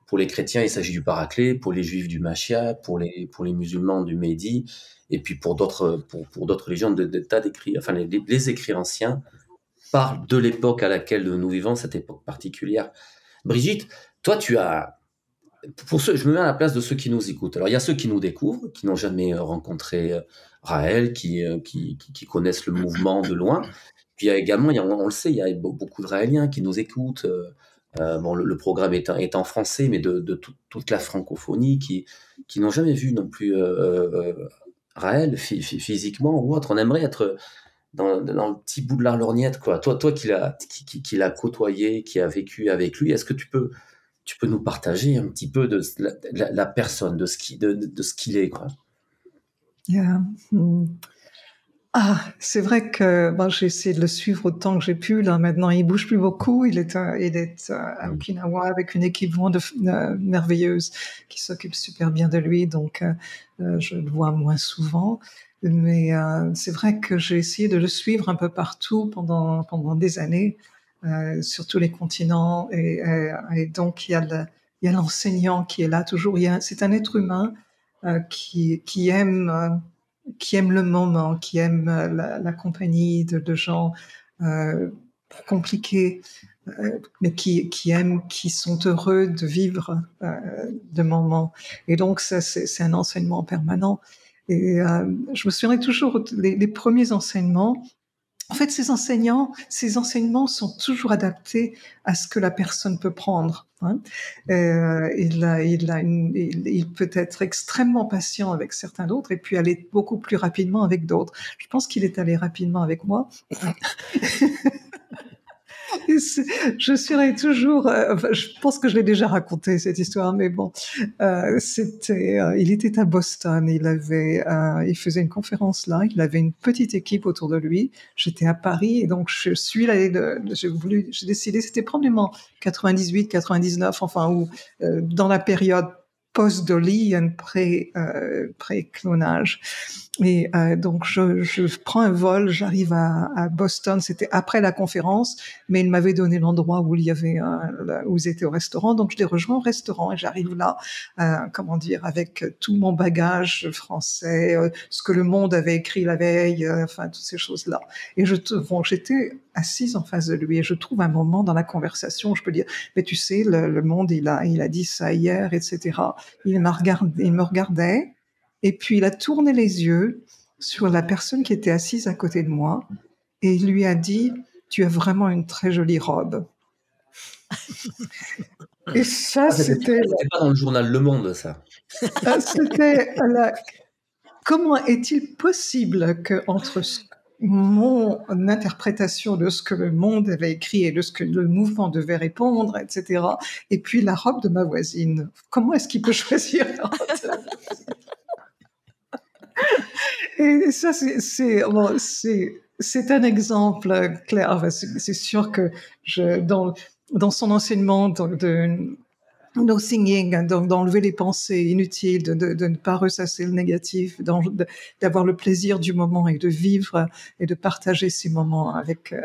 [SPEAKER 2] Pour les chrétiens, il s'agit du Paraclet, pour les juifs du Mashiach, pour les musulmans du Mehdi, et puis pour d'autres religions, des tas d'écrits, les écrits anciens parlent de l'époque à laquelle nous vivons, cette époque particulière. Brigitte, toi, je me mets à la place de ceux qui nous écoutent. Alors, il y a ceux qui nous découvrent, qui n'ont jamais rencontré Raël, qui connaissent le mouvement de loin. Puis il y a également, on le sait, il y a beaucoup de Raéliens qui nous écoutent. Le programme est en français, mais de toute la francophonie, qui n'ont jamais vu non plus Raël physiquement ou autre. On aimerait être dans le petit bout de la lorgnette, quoi. Toi qui l'a côtoyé, qui a vécu avec lui, est-ce que tu peux nous partager un petit peu de la personne, de ce qu'il est, quoi?
[SPEAKER 4] Yeah. C'est vrai que j'ai essayé de le suivre autant que j'ai pu. Là, maintenant, il bouge plus beaucoup. Il est à Okinawa avec une équipe merveilleuse qui s'occupe super bien de lui. Donc, je le vois moins souvent. Mais c'est vrai que j'ai essayé de le suivre un peu partout pendant des années, sur tous les continents. Et donc, il y a l'enseignant qui est là toujours. C'est un être humain qui aime le moment, qui aime la compagnie de gens compliqués, mais qui sont heureux de vivre de moments. Et donc, ça, c'est un enseignement permanent. Et je me souviens toujours les premiers enseignements. En fait, ces enseignements sont toujours adaptés à ce que la personne peut prendre. Il peut être extrêmement patient avec certains d'autres et puis aller beaucoup plus rapidement avec d'autres. Je pense qu'il est allé rapidement avec moi. Je serai toujours. Je pense que je l'ai déjà raconté cette histoire, mais bon, il était à Boston. Il faisait une conférence là. Il avait une petite équipe autour de lui. J'étais à Paris et donc j'ai décidé. C'était probablement 98, 99, enfin ou dans la période post-Dolly, pré-clonage. Et donc je prends un vol, j'arrive à Boston. C'était après la conférence, mais il m'avait donné l'endroit où où ils étaient au restaurant. Donc je les rejoins au restaurant et j'arrive là, avec tout mon bagage français, ce que le Monde avait écrit la veille, enfin toutes ces choses-là. Et j'étais assise en face de lui et je trouve un moment dans la conversation où je peux dire, mais tu sais, le Monde il a dit ça hier, etc. Il me regardait. Et puis, il a tourné les yeux sur la personne qui était assise à côté de moi et il lui a dit « Tu as vraiment une très jolie robe. » Et ça, c'était...
[SPEAKER 2] C'est pas dans le journal Le Monde, ça.
[SPEAKER 4] Comment est-il possible qu'entre mon interprétation de ce que le Monde avait écrit et de ce que le mouvement devait répondre, etc., et puis la robe de ma voisine, comment est-ce qu'il peut choisir la robe de ma voisine? Et ça, c'est un exemple clair. C'est sûr que dans son enseignement de no thinking, d'enlever les pensées inutiles, de ne pas ressasser le négatif, d'avoir le plaisir du moment et de vivre et de partager ces moments avec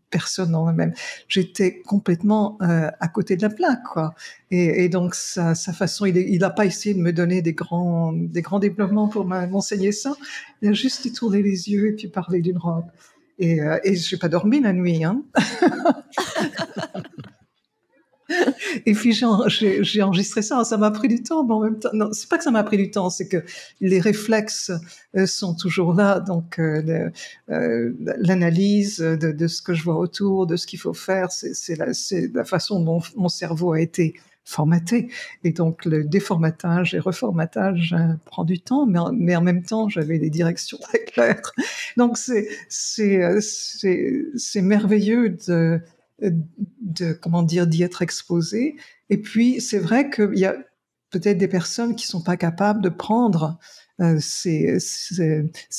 [SPEAKER 4] personne en eux-mêmes. J'étais complètement à côté de la plaque, quoi. Et donc sa façon, il n'a pas essayé de me donner des grands développements pour m'enseigner ça. Il a juste tourné les yeux et puis parlé d'une robe. Et j'ai pas dormi la nuit, hein. Et puis j'ai enregistré ça. Ça m'a pris du temps, mais en même temps, non, c'est pas que ça m'a pris du temps, c'est que les réflexes sont toujours là. Donc l'analyse de ce que je vois autour, de ce qu'il faut faire, c'est la façon dont mon cerveau a été formaté. Et donc le déformatage et reformatage prend du temps, mais en même temps j'avais des directions très claires. Donc c'est merveilleux d'y être exposé. Et puis, c'est vrai qu'il y a peut-être des personnes qui sont pas capables de prendre ces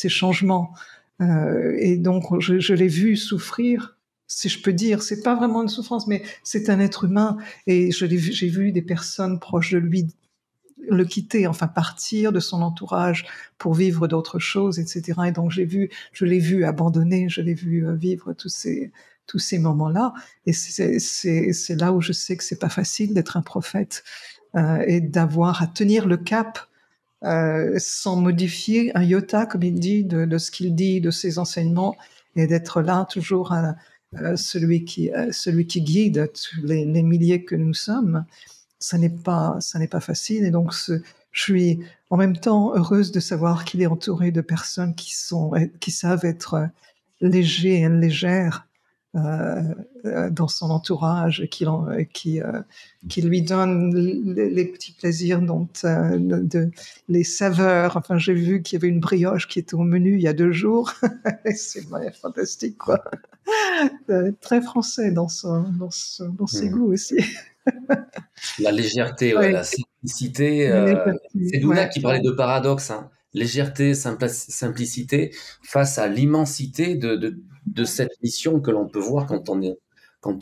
[SPEAKER 4] changements. Et donc, je l'ai vu souffrir, si je peux dire. C'est pas vraiment une souffrance, mais c'est un être humain. Et j'ai vu des personnes proches de lui le quitter, enfin partir de son entourage pour vivre d'autres choses, etc. Et donc, je l'ai vu abandonner, je l'ai vu vivre tous ces moments-là, et c'est là où je sais que c'est pas facile d'être un prophète et d'avoir à tenir le cap sans modifier un iota, comme il dit, de ce qu'il dit, de ses enseignements, et d'être là toujours celui qui guide les milliers que nous sommes. Ça n'est pas facile, et donc je suis en même temps heureuse de savoir qu'il est entouré de personnes qui savent être légers et légères dans son entourage, qui lui donne les petits plaisirs, les saveurs. Enfin, j'ai vu qu'il y avait une brioche qui était au menu il y a 2 jours. C'est fantastique, quoi. Très français dans ses goûts aussi.
[SPEAKER 2] La légèreté, la simplicité. C'est Douna qui parlait de paradoxe. Hein. légèreté, simplicité face à l'immensité de cette mission que l'on peut voir quand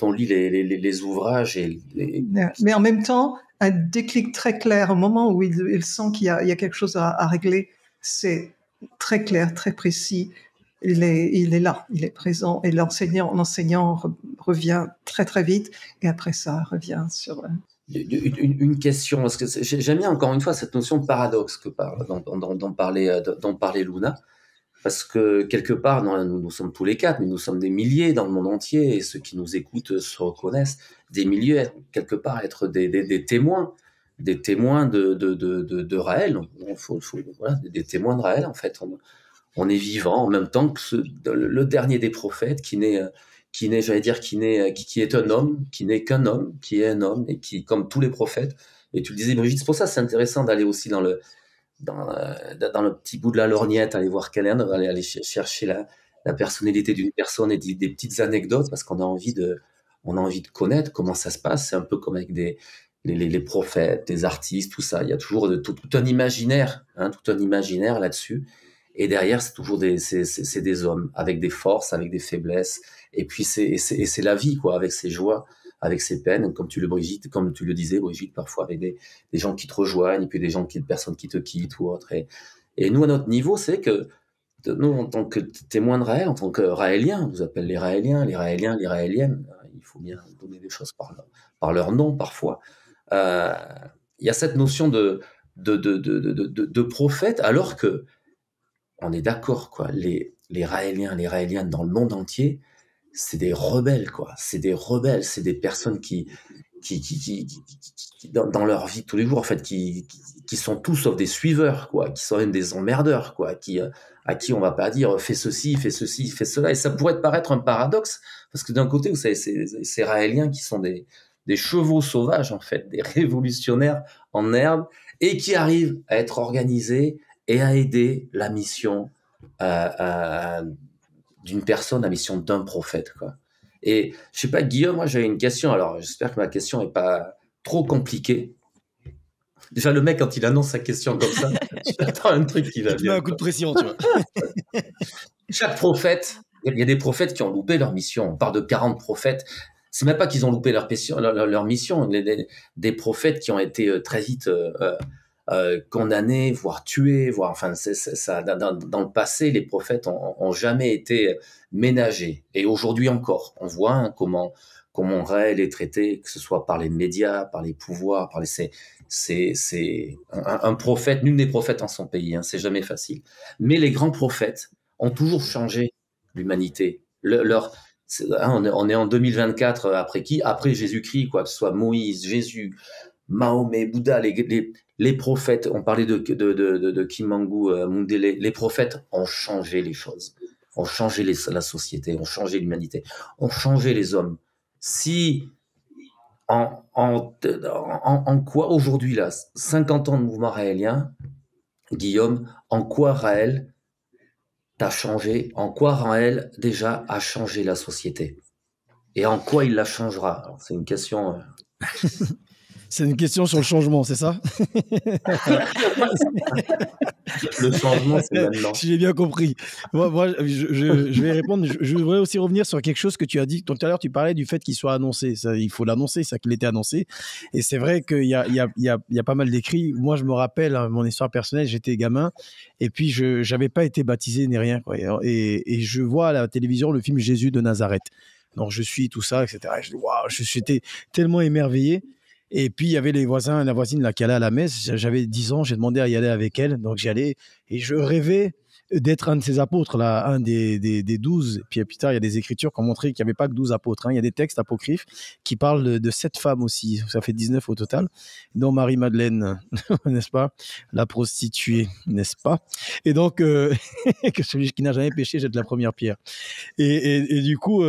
[SPEAKER 2] on lit les ouvrages
[SPEAKER 4] Mais en même temps, un déclic très clair au moment où il sent qu'il y a quelque chose à régler, c'est très clair, très précis. Il est là, il est présent, et l'enseignant revient très très vite, et après ça revient sur
[SPEAKER 2] une question, parce que j'aime bien encore une fois cette notion de paradoxe dont parlait Luna, parce que quelque part, nous sommes tous les quatre, mais nous sommes des milliers dans le monde entier, et ceux qui nous écoutent se reconnaissent, des milliers, quelque part, être des témoins de Raël. Voilà, des témoins de Raël, en fait. On est vivant en même temps que le dernier des prophètes qui est un homme, qui n'est qu'un homme, qui est un homme, et qui, comme tous les prophètes, et tu le disais, Brigitte, c'est pour ça que c'est intéressant d'aller aussi dans le petit bout de la lorgnette, aller voir quelle est, aller chercher la personnalité d'une personne et des petites anecdotes, parce qu'on a envie de connaître comment ça se passe. C'est un peu comme avec les prophètes, les artistes, tout ça. Il y a toujours tout un imaginaire, tout un imaginaire là-dessus. Et derrière, c'est toujours c'est des hommes avec des forces, avec des faiblesses. Et puis c'est la vie, quoi, avec ses joies, avec ses peines, comme tu le disais, Brigitte, parfois avec des gens qui te rejoignent, et puis des personnes qui te quittent ou autre. Et nous, à notre niveau, c'est que nous, en tant que témoins de Raël, en tant que Raéliens, on nous appelle les Raéliens, les Raéliennes. Il faut bien donner les choses par leur nom, parfois. Il y a cette notion de prophète, alors que on est d'accord, quoi. Les Raéliens, les Raéliennes dans le monde entier, c'est des rebelles, quoi. C'est des rebelles, c'est des personnes qui dans leur vie de tous les jours, en fait, qui sont tous sauf des suiveurs, quoi, qui sont même des emmerdeurs, quoi, à qui on va pas dire fais ceci, fais cela. Et ça pourrait paraître un paradoxe, parce que d'un côté, vous savez, ces Raéliens qui sont des chevaux sauvages, en fait, des révolutionnaires en herbe, et qui arrivent à être organisés et à aider la mission d'une personne, la mission d'un prophète, quoi. Et je sais pas, Guillaume, moi j'avais une question, alors j'espère que ma question est pas trop compliquée. Déjà, le mec, quand il annonce sa question comme ça, j'attends un truc qui va bien.
[SPEAKER 3] Tu mets un coup de pression, tu vois.
[SPEAKER 2] Chaque prophète, il y a des prophètes qui ont loupé leur mission. On parle de 40 prophètes. C'est même pas qu'ils ont loupé leur mission. Des prophètes qui ont été très vite condamnés, voire tués, enfin, ça, dans le passé, les prophètes ont jamais été ménagés. Et aujourd'hui encore, on voit comment Raël est traité, que ce soit par les médias, par les pouvoirs, c'est un prophète, nul n'est prophète en son pays, c'est jamais facile. Mais les grands prophètes ont toujours changé l'humanité. On est en 2024, après Jésus-Christ, quoi, que ce soit Moïse, Jésus, Mahomet, Bouddha, les prophètes, on parlait de Kimangu Mundele, les prophètes ont changé les choses, ont changé la société, ont changé l'humanité, ont changé les hommes. Si en quoi aujourd'hui, là, 50 ans de mouvement raélien, Guillaume, en quoi Raël t'a changé, en quoi Raël déjà a changé la société, et en quoi il la changera? Alors, c'est une question...
[SPEAKER 3] C'est une question sur le changement, c'est ça?
[SPEAKER 2] Le changement, c'est maintenant.
[SPEAKER 3] Si j'ai bien compris. Moi je vais répondre. Je voudrais aussi revenir sur quelque chose que tu as dit. Tout à l'heure, tu parlais du fait qu'il soit annoncé. Ça, il faut l'annoncer, ça qu'il était annoncé. Et c'est vrai qu'il y a pas mal d'écrits. Moi, je me rappelle mon histoire personnelle. J'étais gamin et puis je n'avais pas été baptisé ni rien, quoi. Et je vois à la télévision le film Jésus de Nazareth. Donc, je suis tout ça, etc. Et je dis, waouh, j'étais tellement émerveillé. Et puis, il y avait la voisine là, qui allait à la messe. J'avais 10 ans, j'ai demandé à y aller avec elle. Donc, j'y allais et je rêvais d'être un de ces apôtres, là, un des 12. Et puis, plus tard, il y a des écritures qui ont montré qu'il n'y avait pas que 12 apôtres. Il y a des textes apocryphes qui parlent de 7 femmes aussi. Ça fait 19 au total, dont Marie-Madeleine, n'est-ce pas? La prostituée, n'est-ce pas? Et donc, que celui qui n'a jamais péché jette la première pierre. Et du coup...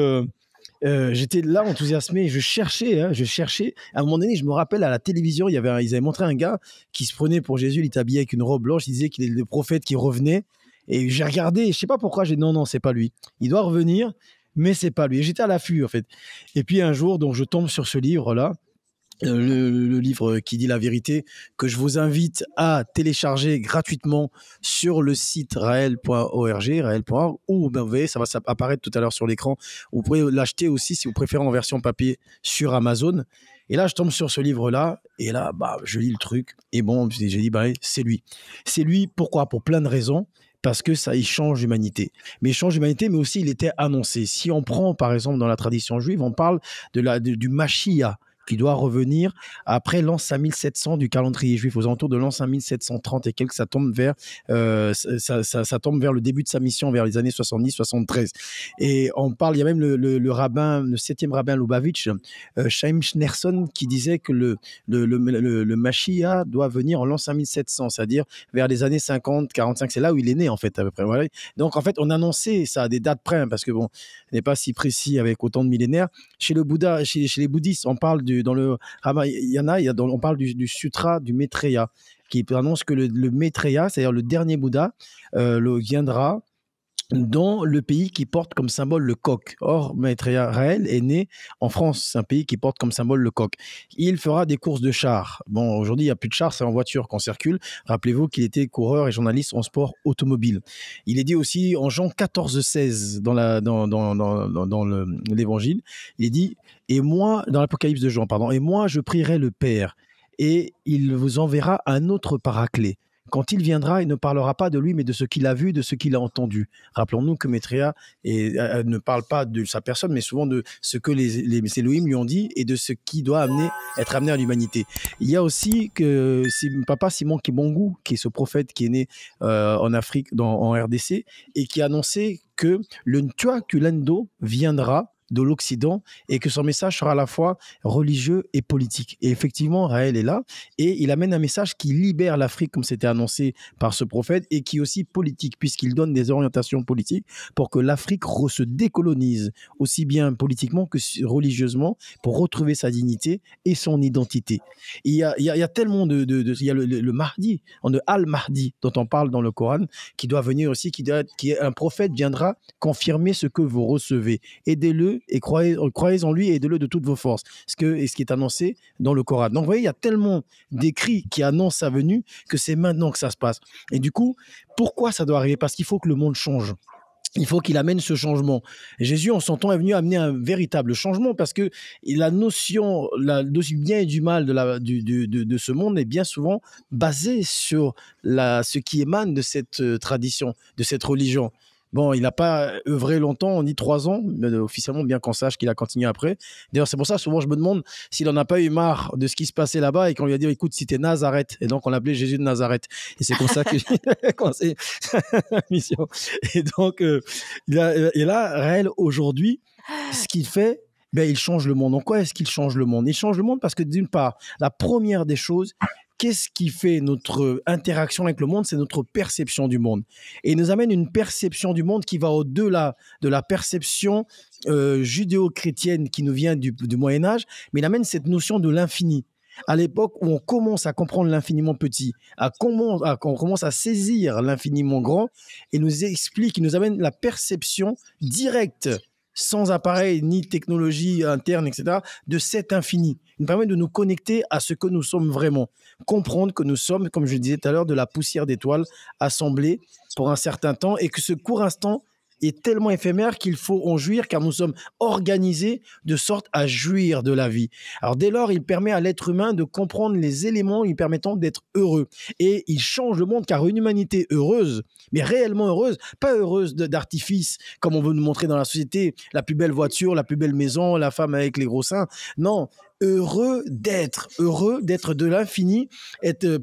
[SPEAKER 3] j'étais là enthousiasmé, je cherchais. À un moment donné, je me rappelle à la télévision, ils avaient montré un gars qui se prenait pour Jésus, il était habillé avec une robe blanche, il disait qu'il est le prophète qui revenait. Et j'ai regardé, je sais pas pourquoi, j'ai dit non, c'est pas lui. Il doit revenir, mais c'est pas lui. Et j'étais à l'affût en fait. Et puis un jour, donc je tombe sur ce livre-là. le livre qui dit la vérité, que je vous invite à télécharger gratuitement sur le site raël.org, ou ben, vous voyez, ça va apparaître tout à l'heure sur l'écran. Vous pouvez l'acheter aussi si vous préférez en version papier sur Amazon. Et là, je tombe sur ce livre-là, et là, bah, je lis le truc, et bon, j'ai dit, bah, c'est lui. C'est lui, pourquoi? Pour plein de raisons. Parce que ça, il change l'humanité. Mais il change l'humanité, mais aussi il était annoncé. Si on prend, par exemple, dans la tradition juive, on parle du Mashiach, qui doit revenir après l'an 5700 du calendrier juif, aux alentours de l'an 5730 et quelques, ça tombe vers le début de sa mission, vers les années 70-73. Et on parle, il y a même le rabbin, le 7e rabbin Lubavitch, Chaim Schneerson, qui disait que le Mashiach doit venir en l'an 5700, c'est-à-dire vers les années 50, 45, c'est là où il est né en fait à peu près. Voilà. Donc en fait, on annonçait ça à des dates près, parce que bon, ce n'est pas si précis avec autant de millénaires. Chez le Bouddha, chez les bouddhistes, on parle dans le Ramayana, on parle du sutra du Maitreya, qui annonce que le Maitreya, c'est-à-dire le dernier Bouddha, viendra dans le pays qui porte comme symbole le coq. Or, Maitreya Raël est né en France, c'est un pays qui porte comme symbole le coq. Il fera des courses de chars. Bon, aujourd'hui, il n'y a plus de chars, c'est en voiture qu'on circule. Rappelez-vous qu'il était coureur et journaliste en sport automobile. Il est dit aussi en Jean 14,16 dans l'évangile, il est dit, et moi, dans l'Apocalypse de Jean, pardon, et moi, je prierai le Père, et il vous enverra un autre paraclet. Quand il viendra, il ne parlera pas de lui, mais de ce qu'il a vu, de ce qu'il a entendu. Rappelons-nous que Maitreya ne parle pas de sa personne, mais souvent de ce que les Elohim lui ont dit et de ce qui doit être amené à l'humanité. Il y a aussi Papa Simon Kibongu, qui est ce prophète qui est né en Afrique, en RDC, et qui a annoncé que le Ntwakulendo viendra de l'Occident et que son message sera à la fois religieux et politique. Et effectivement, Raël est là et il amène un message qui libère l'Afrique, comme c'était annoncé par ce prophète, et qui est aussi politique, puisqu'il donne des orientations politiques pour que l'Afrique se décolonise, aussi bien politiquement que religieusement, pour retrouver sa dignité et son identité. Et il y a tellement il y a le Mahdi, le Al-Mahdi, dont on parle dans le Coran, qui doit venir aussi, qui est un prophète, viendra confirmer ce que vous recevez. Aidez-le et croyez en lui et aidez-le de toutes vos forces. Ce qui est annoncé dans le Coran. Donc, vous voyez, il y a tellement d'écrits qui annoncent sa venue que c'est maintenant que ça se passe. Et du coup, pourquoi ça doit arriver? Parce qu'il faut que le monde change. Il faut qu'il amène ce changement. Et Jésus, en son temps, est venu amener un véritable changement parce que la notion du bien et du mal de ce monde est bien souvent basée sur ce qui émane de cette tradition, de cette religion. Bon, il n'a pas œuvré longtemps, on dit 3 ans, mais officiellement, bien qu'on sache qu'il a continué après. D'ailleurs, c'est pour ça, souvent, je me demande s'il n'en a pas eu marre de ce qui se passait là-bas et qu'on lui a dit, écoute, si t'es Nazareth. Et donc, on l'appelait Jésus de Nazareth. Et c'est comme ça que j'ai commencé la mission. Et donc, et là, Raël, aujourd'hui, ce qu'il fait, il change le monde. En quoi est-ce qu'il change le monde? Il change le monde parce que, d'une part, la première des choses, qu'est-ce qui fait notre interaction avec le monde? C'est notre perception du monde. Et il nous amène une perception du monde qui va au-delà de la perception judéo-chrétienne qui nous vient du Moyen-Âge, mais il amène cette notion de l'infini. À l'époque où on commence à comprendre l'infiniment petit, qu'on commence à saisir l'infiniment grand, et nous explique, il nous amène la perception directe, sans appareil ni technologie interne, etc., de cet infini. Il nous permet de nous connecter à ce que nous sommes vraiment. Comprendre que nous sommes, comme je le disais tout à l'heure, de la poussière d'étoiles assemblée pour un certain temps et que ce court instant est tellement éphémère qu'il faut en jouir car nous sommes organisés de sorte à jouir de la vie. Alors dès lors, il permet à l'être humain de comprendre les éléments lui permettant d'être heureux. Et il change le monde car une humanité heureuse, mais réellement heureuse, pas heureuse d'artifice comme on veut nous montrer dans la société, la plus belle voiture, la plus belle maison, la femme avec les gros seins. Non, heureux d'être de l'infini,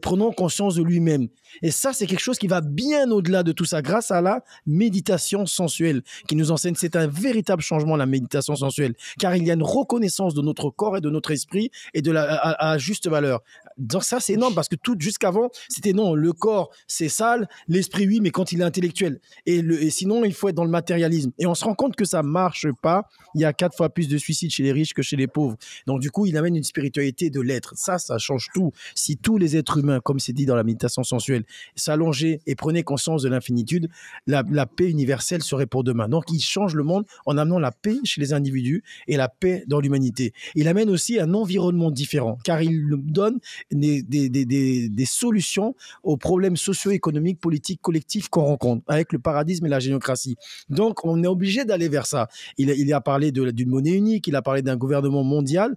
[SPEAKER 3] prenant conscience de lui-même. Et ça, c'est quelque chose qui va bien au-delà de tout ça, grâce à la méditation sensuelle qui nous enseigne. C'est un véritable changement, la méditation sensuelle, car il y a une reconnaissance de notre corps et de notre esprit et à juste valeur. Donc ça, c'est énorme parce que tout jusqu'avant, c'était non, le corps, c'est sale, l'esprit, oui, mais quand il est intellectuel. Et sinon, il faut être dans le matérialisme. Et on se rend compte que ça marche pas. Il y a 4 fois plus de suicides chez les riches que chez les pauvres. Donc du coup, il amène une spiritualité de l'être. Ça change tout. Si tous les êtres humains, comme c'est dit dans la méditation sensuelle, s'allongeaient et prenaient conscience de l'infinitude, la paix universelle serait pour demain. Donc il change le monde en amenant la paix chez les individus et la paix dans l'humanité. Il amène aussi un environnement différent, car il donne des solutions aux problèmes socio-économiques, politiques, collectifs qu'on rencontre avec le paradisme et la géniocratie. Donc, on est obligé d'aller vers ça. Il a parlé d'une monnaie unique, il a parlé d'un gouvernement mondial.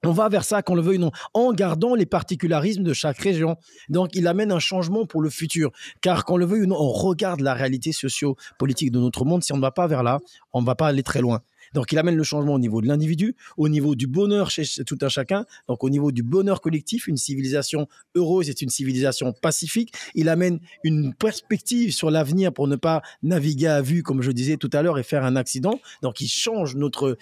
[SPEAKER 3] On va vers ça, qu'on le veuille ou non, en gardant les particularismes de chaque région. Donc, il amène un changement pour le futur. Car qu'on le veuille ou non, on regarde la réalité socio-politique de notre monde. Si on ne va pas vers là, on ne va pas aller très loin. Donc, il amène le changement au niveau de l'individu, au niveau du bonheur chez tout un chacun, donc au niveau du bonheur collectif. Une civilisation heureuse est une civilisation pacifique. Il amène une perspective sur l'avenir pour ne pas naviguer à vue, comme je disais tout à l'heure, et faire un accident. Donc, il change notre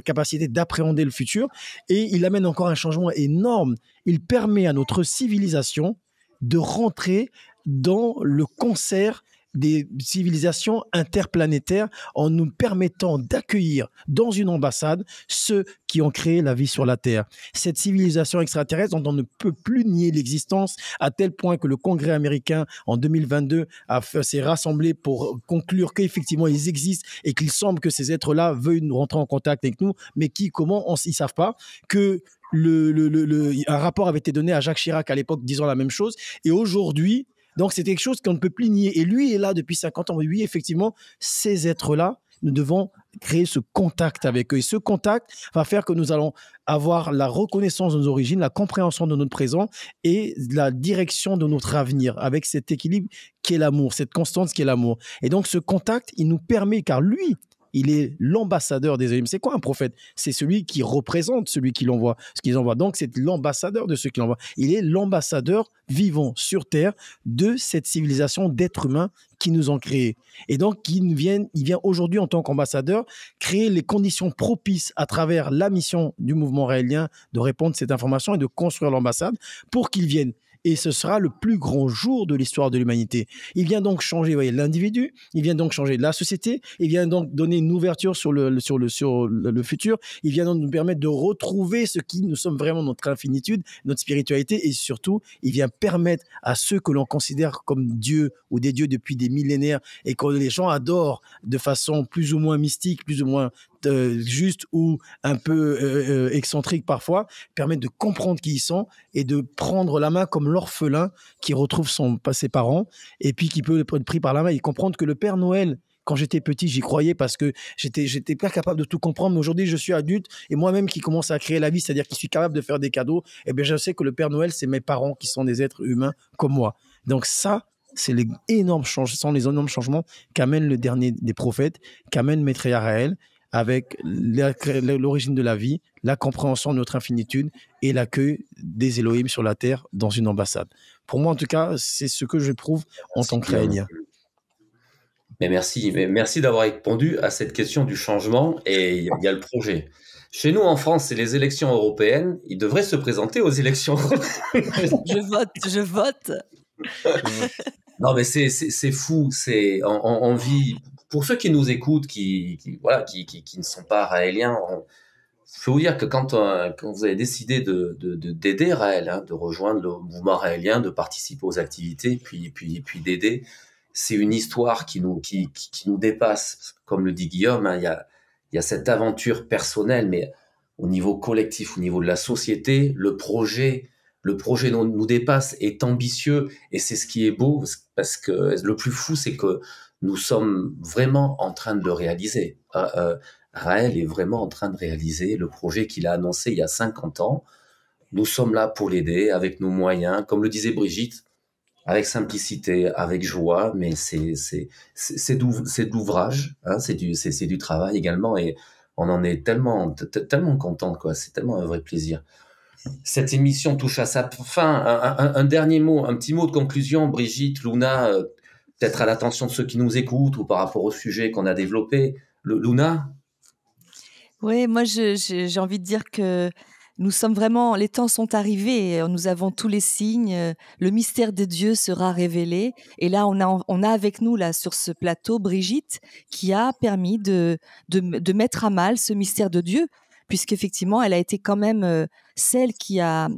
[SPEAKER 3] capacité d'appréhender le futur. Et il amène encore un changement énorme. Il permet à notre civilisation de rentrer dans le concert des civilisations interplanétaires en nous permettant d'accueillir dans une ambassade ceux qui ont créé la vie sur la Terre. Cette civilisation extraterrestre dont on ne peut plus nier l'existence, à tel point que le Congrès américain en 2022 s'est rassemblé pour conclure qu'effectivement ils existent et qu'il semble que ces êtres-là veuillent nous rentrer en contact avec nous, mais comment, ils ne savent pas que un rapport avait été donné à Jacques Chirac à l'époque disant la même chose, et aujourd'hui, donc, c'est quelque chose qu'on ne peut plus nier. Et lui est là depuis 50 ans. Oui, effectivement, ces êtres-là, nous devons créer ce contact avec eux. Et ce contact va faire que nous allons avoir la reconnaissance de nos origines, la compréhension de notre présent et la direction de notre avenir avec cet équilibre qui est l'amour, cette constance qui est l'amour. Et donc, ce contact, il nous permet, car lui, il est l'ambassadeur des Elohim. C'est quoi un prophète? C'est celui qui représente celui qui l'envoie, ce qu'ils envoient. Donc, c'est l'ambassadeur de ceux qui l'envoient. Il est l'ambassadeur vivant sur Terre de cette civilisation d'êtres humains qui nous ont créés. Et donc, il vient aujourd'hui en tant qu'ambassadeur créer les conditions propices à travers la mission du mouvement raélien de répondre à cette information et de construire l'ambassade pour qu'ils viennent. Et ce sera le plus grand jour de l'histoire de l'humanité. Il vient donc changer l'individu, il vient donc changer la société, il vient donc donner une ouverture sur le futur, il vient donc nous permettre de retrouver ce qui nous sommes vraiment, notre infinitude, notre spiritualité, et surtout, il vient permettre à ceux que l'on considère comme Dieu ou des dieux depuis des millénaires et que les gens adorent de façon plus ou moins mystique, plus ou moins juste ou un peu excentrique parfois, permettent de comprendre qui ils sont et de prendre la main comme l'orphelin qui retrouve ses parents et puis qui peut être pris par la main et comprendre que le Père Noël, quand j'étais petit, j'y croyais parce que j'étais pas capable de tout comprendre, mais aujourd'hui je suis adulte et moi-même qui commence à créer la vie, c'est-à-dire qui suis capable de faire des cadeaux, et bien je sais que le Père Noël, c'est mes parents qui sont des êtres humains comme moi. Donc ça, c'est les énormes changements qu'amène le dernier des prophètes, qu'amène Maître Yaraël, avec l'origine de la vie, la compréhension de notre infinitude et l'accueil des Elohim sur la terre dans une ambassade. Pour moi, en tout cas, c'est ce que j'éprouve en tant que raélien.
[SPEAKER 2] Mais merci d'avoir répondu à cette question du changement, et il y a le projet. Chez nous, en France, c'est les élections européennes. Ils devraient se présenter aux élections européennes.
[SPEAKER 1] Je vote.
[SPEAKER 2] Non, mais c'est fou. On vit... Pour ceux qui nous écoutent, qui ne sont pas raéliens, je peux vous dire que quand vous avez décidé d'aider Raël, de rejoindre le mouvement raélien, de participer aux activités, puis d'aider, c'est une histoire qui nous dépasse. Comme le dit Guillaume, il y a cette aventure personnelle, mais au niveau collectif, au niveau de la société, le projet nous dépasse, est ambitieux, et c'est ce qui est beau, parce que le plus fou, c'est que nous sommes vraiment en train de le réaliser. Raël est vraiment en train de réaliser le projet qu'il a annoncé il y a 50 ans. Nous sommes là pour l'aider avec nos moyens, comme le disait Brigitte, avec simplicité, avec joie, mais c'est de l'ouvrage, hein, c'est du travail également, et on en est tellement content, quoi. C'est tellement un vrai plaisir. Cette émission touche à sa fin. Un dernier mot, un petit mot de conclusion, Brigitte, Luna, peut-être à l'attention de ceux qui nous écoutent ou par rapport au sujet qu'on a développé. Luna ?
[SPEAKER 1] Oui, moi j'ai envie de dire que Nous sommes vraiment, les temps sont arrivés, nous avons tous les signes, le mystère de Dieu sera révélé. Et là, on a avec nous, là, sur ce plateau, Brigitte, qui a permis de mettre à mal ce mystère de Dieu, puisqu'effectivement, elle a été quand même celle qui a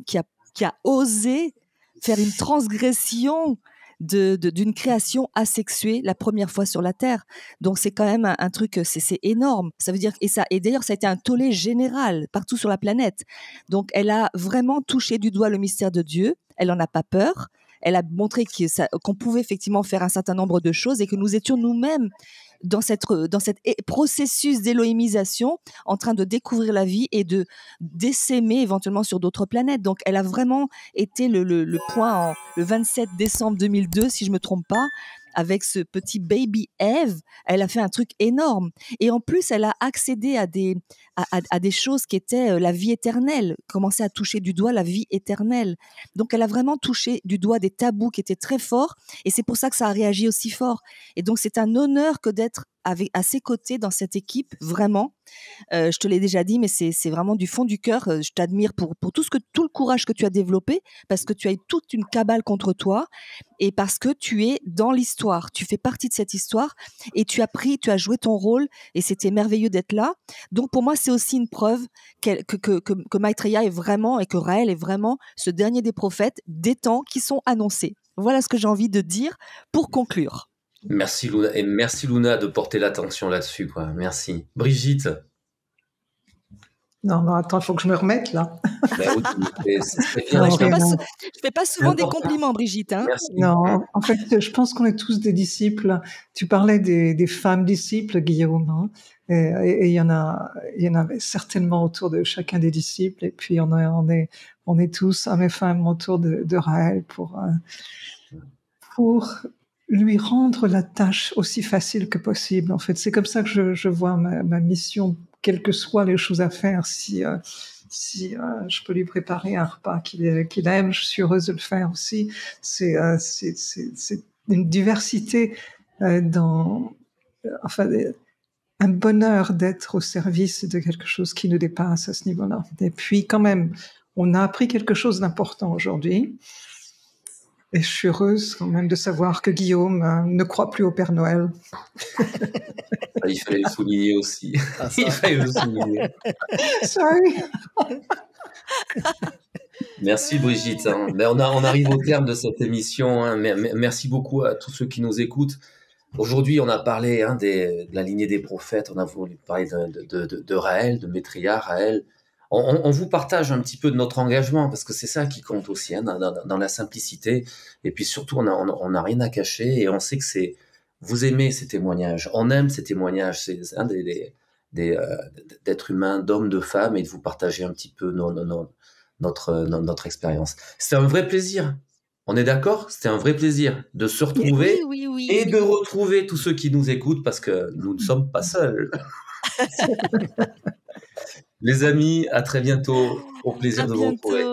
[SPEAKER 1] osé faire une transgression d'une création asexuée la première fois sur la Terre. Donc c'est quand même un truc, c'est énorme. Ça veut dire, et d'ailleurs ça a été un tollé général partout sur la planète. Donc elle a vraiment touché du doigt le mystère de Dieu. Elle en a pas peur. Elle a montré qu'on pouvait effectivement faire un certain nombre de choses et que nous étions nous-mêmes dans cette processus d'élohimisation, en train de découvrir la vie et d'essaimer éventuellement sur d'autres planètes. Donc, elle a vraiment été le point le 27 décembre 2002, si je me trompe pas, avec ce petit baby Eve. Elle a fait un truc énorme. Et en plus, elle a accédé à des choses qui étaient la vie éternelle, commencé à toucher du doigt la vie éternelle. Donc, elle a vraiment touché du doigt des tabous qui étaient très forts. Et c'est pour ça que ça a réagi aussi fort. Et donc, c'est un honneur que d'être à ses côtés dans cette équipe, vraiment. Je te l'ai déjà dit, mais c'est vraiment du fond du cœur. Je t'admire pour tout le courage que tu as développé, parce que tu as eu toute une cabale contre toi, et parce que tu es dans l'histoire. Tu fais partie de cette histoire, et tu as joué ton rôle, et c'était merveilleux d'être là. Donc pour moi, c'est aussi une preuve que Maitreya est vraiment, et que Raël est vraiment ce dernier des prophètes des temps qui sont annoncés. Voilà ce que j'ai envie de dire pour conclure.
[SPEAKER 2] Merci Luna, et merci Luna de porter l'attention là-dessus, quoi. Merci. Brigitte.
[SPEAKER 4] Non, attends, il faut que je me remette là.
[SPEAKER 1] Je fais pas souvent des compliments, Brigitte. Hein.
[SPEAKER 4] Non, en fait, je pense qu'on est tous des disciples. Tu parlais des femmes disciples, Guillaume, hein, et il y en a certainement autour de chacun des disciples. Et puis on est tous hommes et femmes autour de Raël pour lui rendre la tâche aussi facile que possible. En fait, c'est comme ça que je vois ma mission, quelles que soient les choses à faire. Si je peux lui préparer un repas qu'il aime, je suis heureuse de le faire aussi. C'est une diversité un bonheur d'être au service de quelque chose qui nous dépasse à ce niveau-là. Et puis, quand même, on a appris quelque chose d'important aujourd'hui. Et je suis heureuse quand même de savoir que Guillaume ne croit plus au Père Noël.
[SPEAKER 2] Il fallait le souligner aussi. Il fallait le souligner.
[SPEAKER 4] Sorry.
[SPEAKER 2] Merci Brigitte. On arrive au terme de cette émission. Merci beaucoup à tous ceux qui nous écoutent. Aujourd'hui, on a parlé de la lignée des prophètes. On a voulu parler de Raël, de Maitreya, Raël. On vous partage un petit peu de notre engagement, parce que c'est ça qui compte aussi, dans la simplicité. Et puis surtout, on n'a rien à cacher, et on sait que vous aimez ces témoignages. On aime ces témoignages. C'est d'être humain, d'hommes, de femmes, et de vous partager un petit peu notre expérience. C'était un vrai plaisir. On est d'accord ? C'était un vrai plaisir de se retrouver et de retrouver tous ceux qui nous écoutent, parce que nous ne sommes pas seuls. Les amis, à très bientôt. Au plaisir de vous retrouver.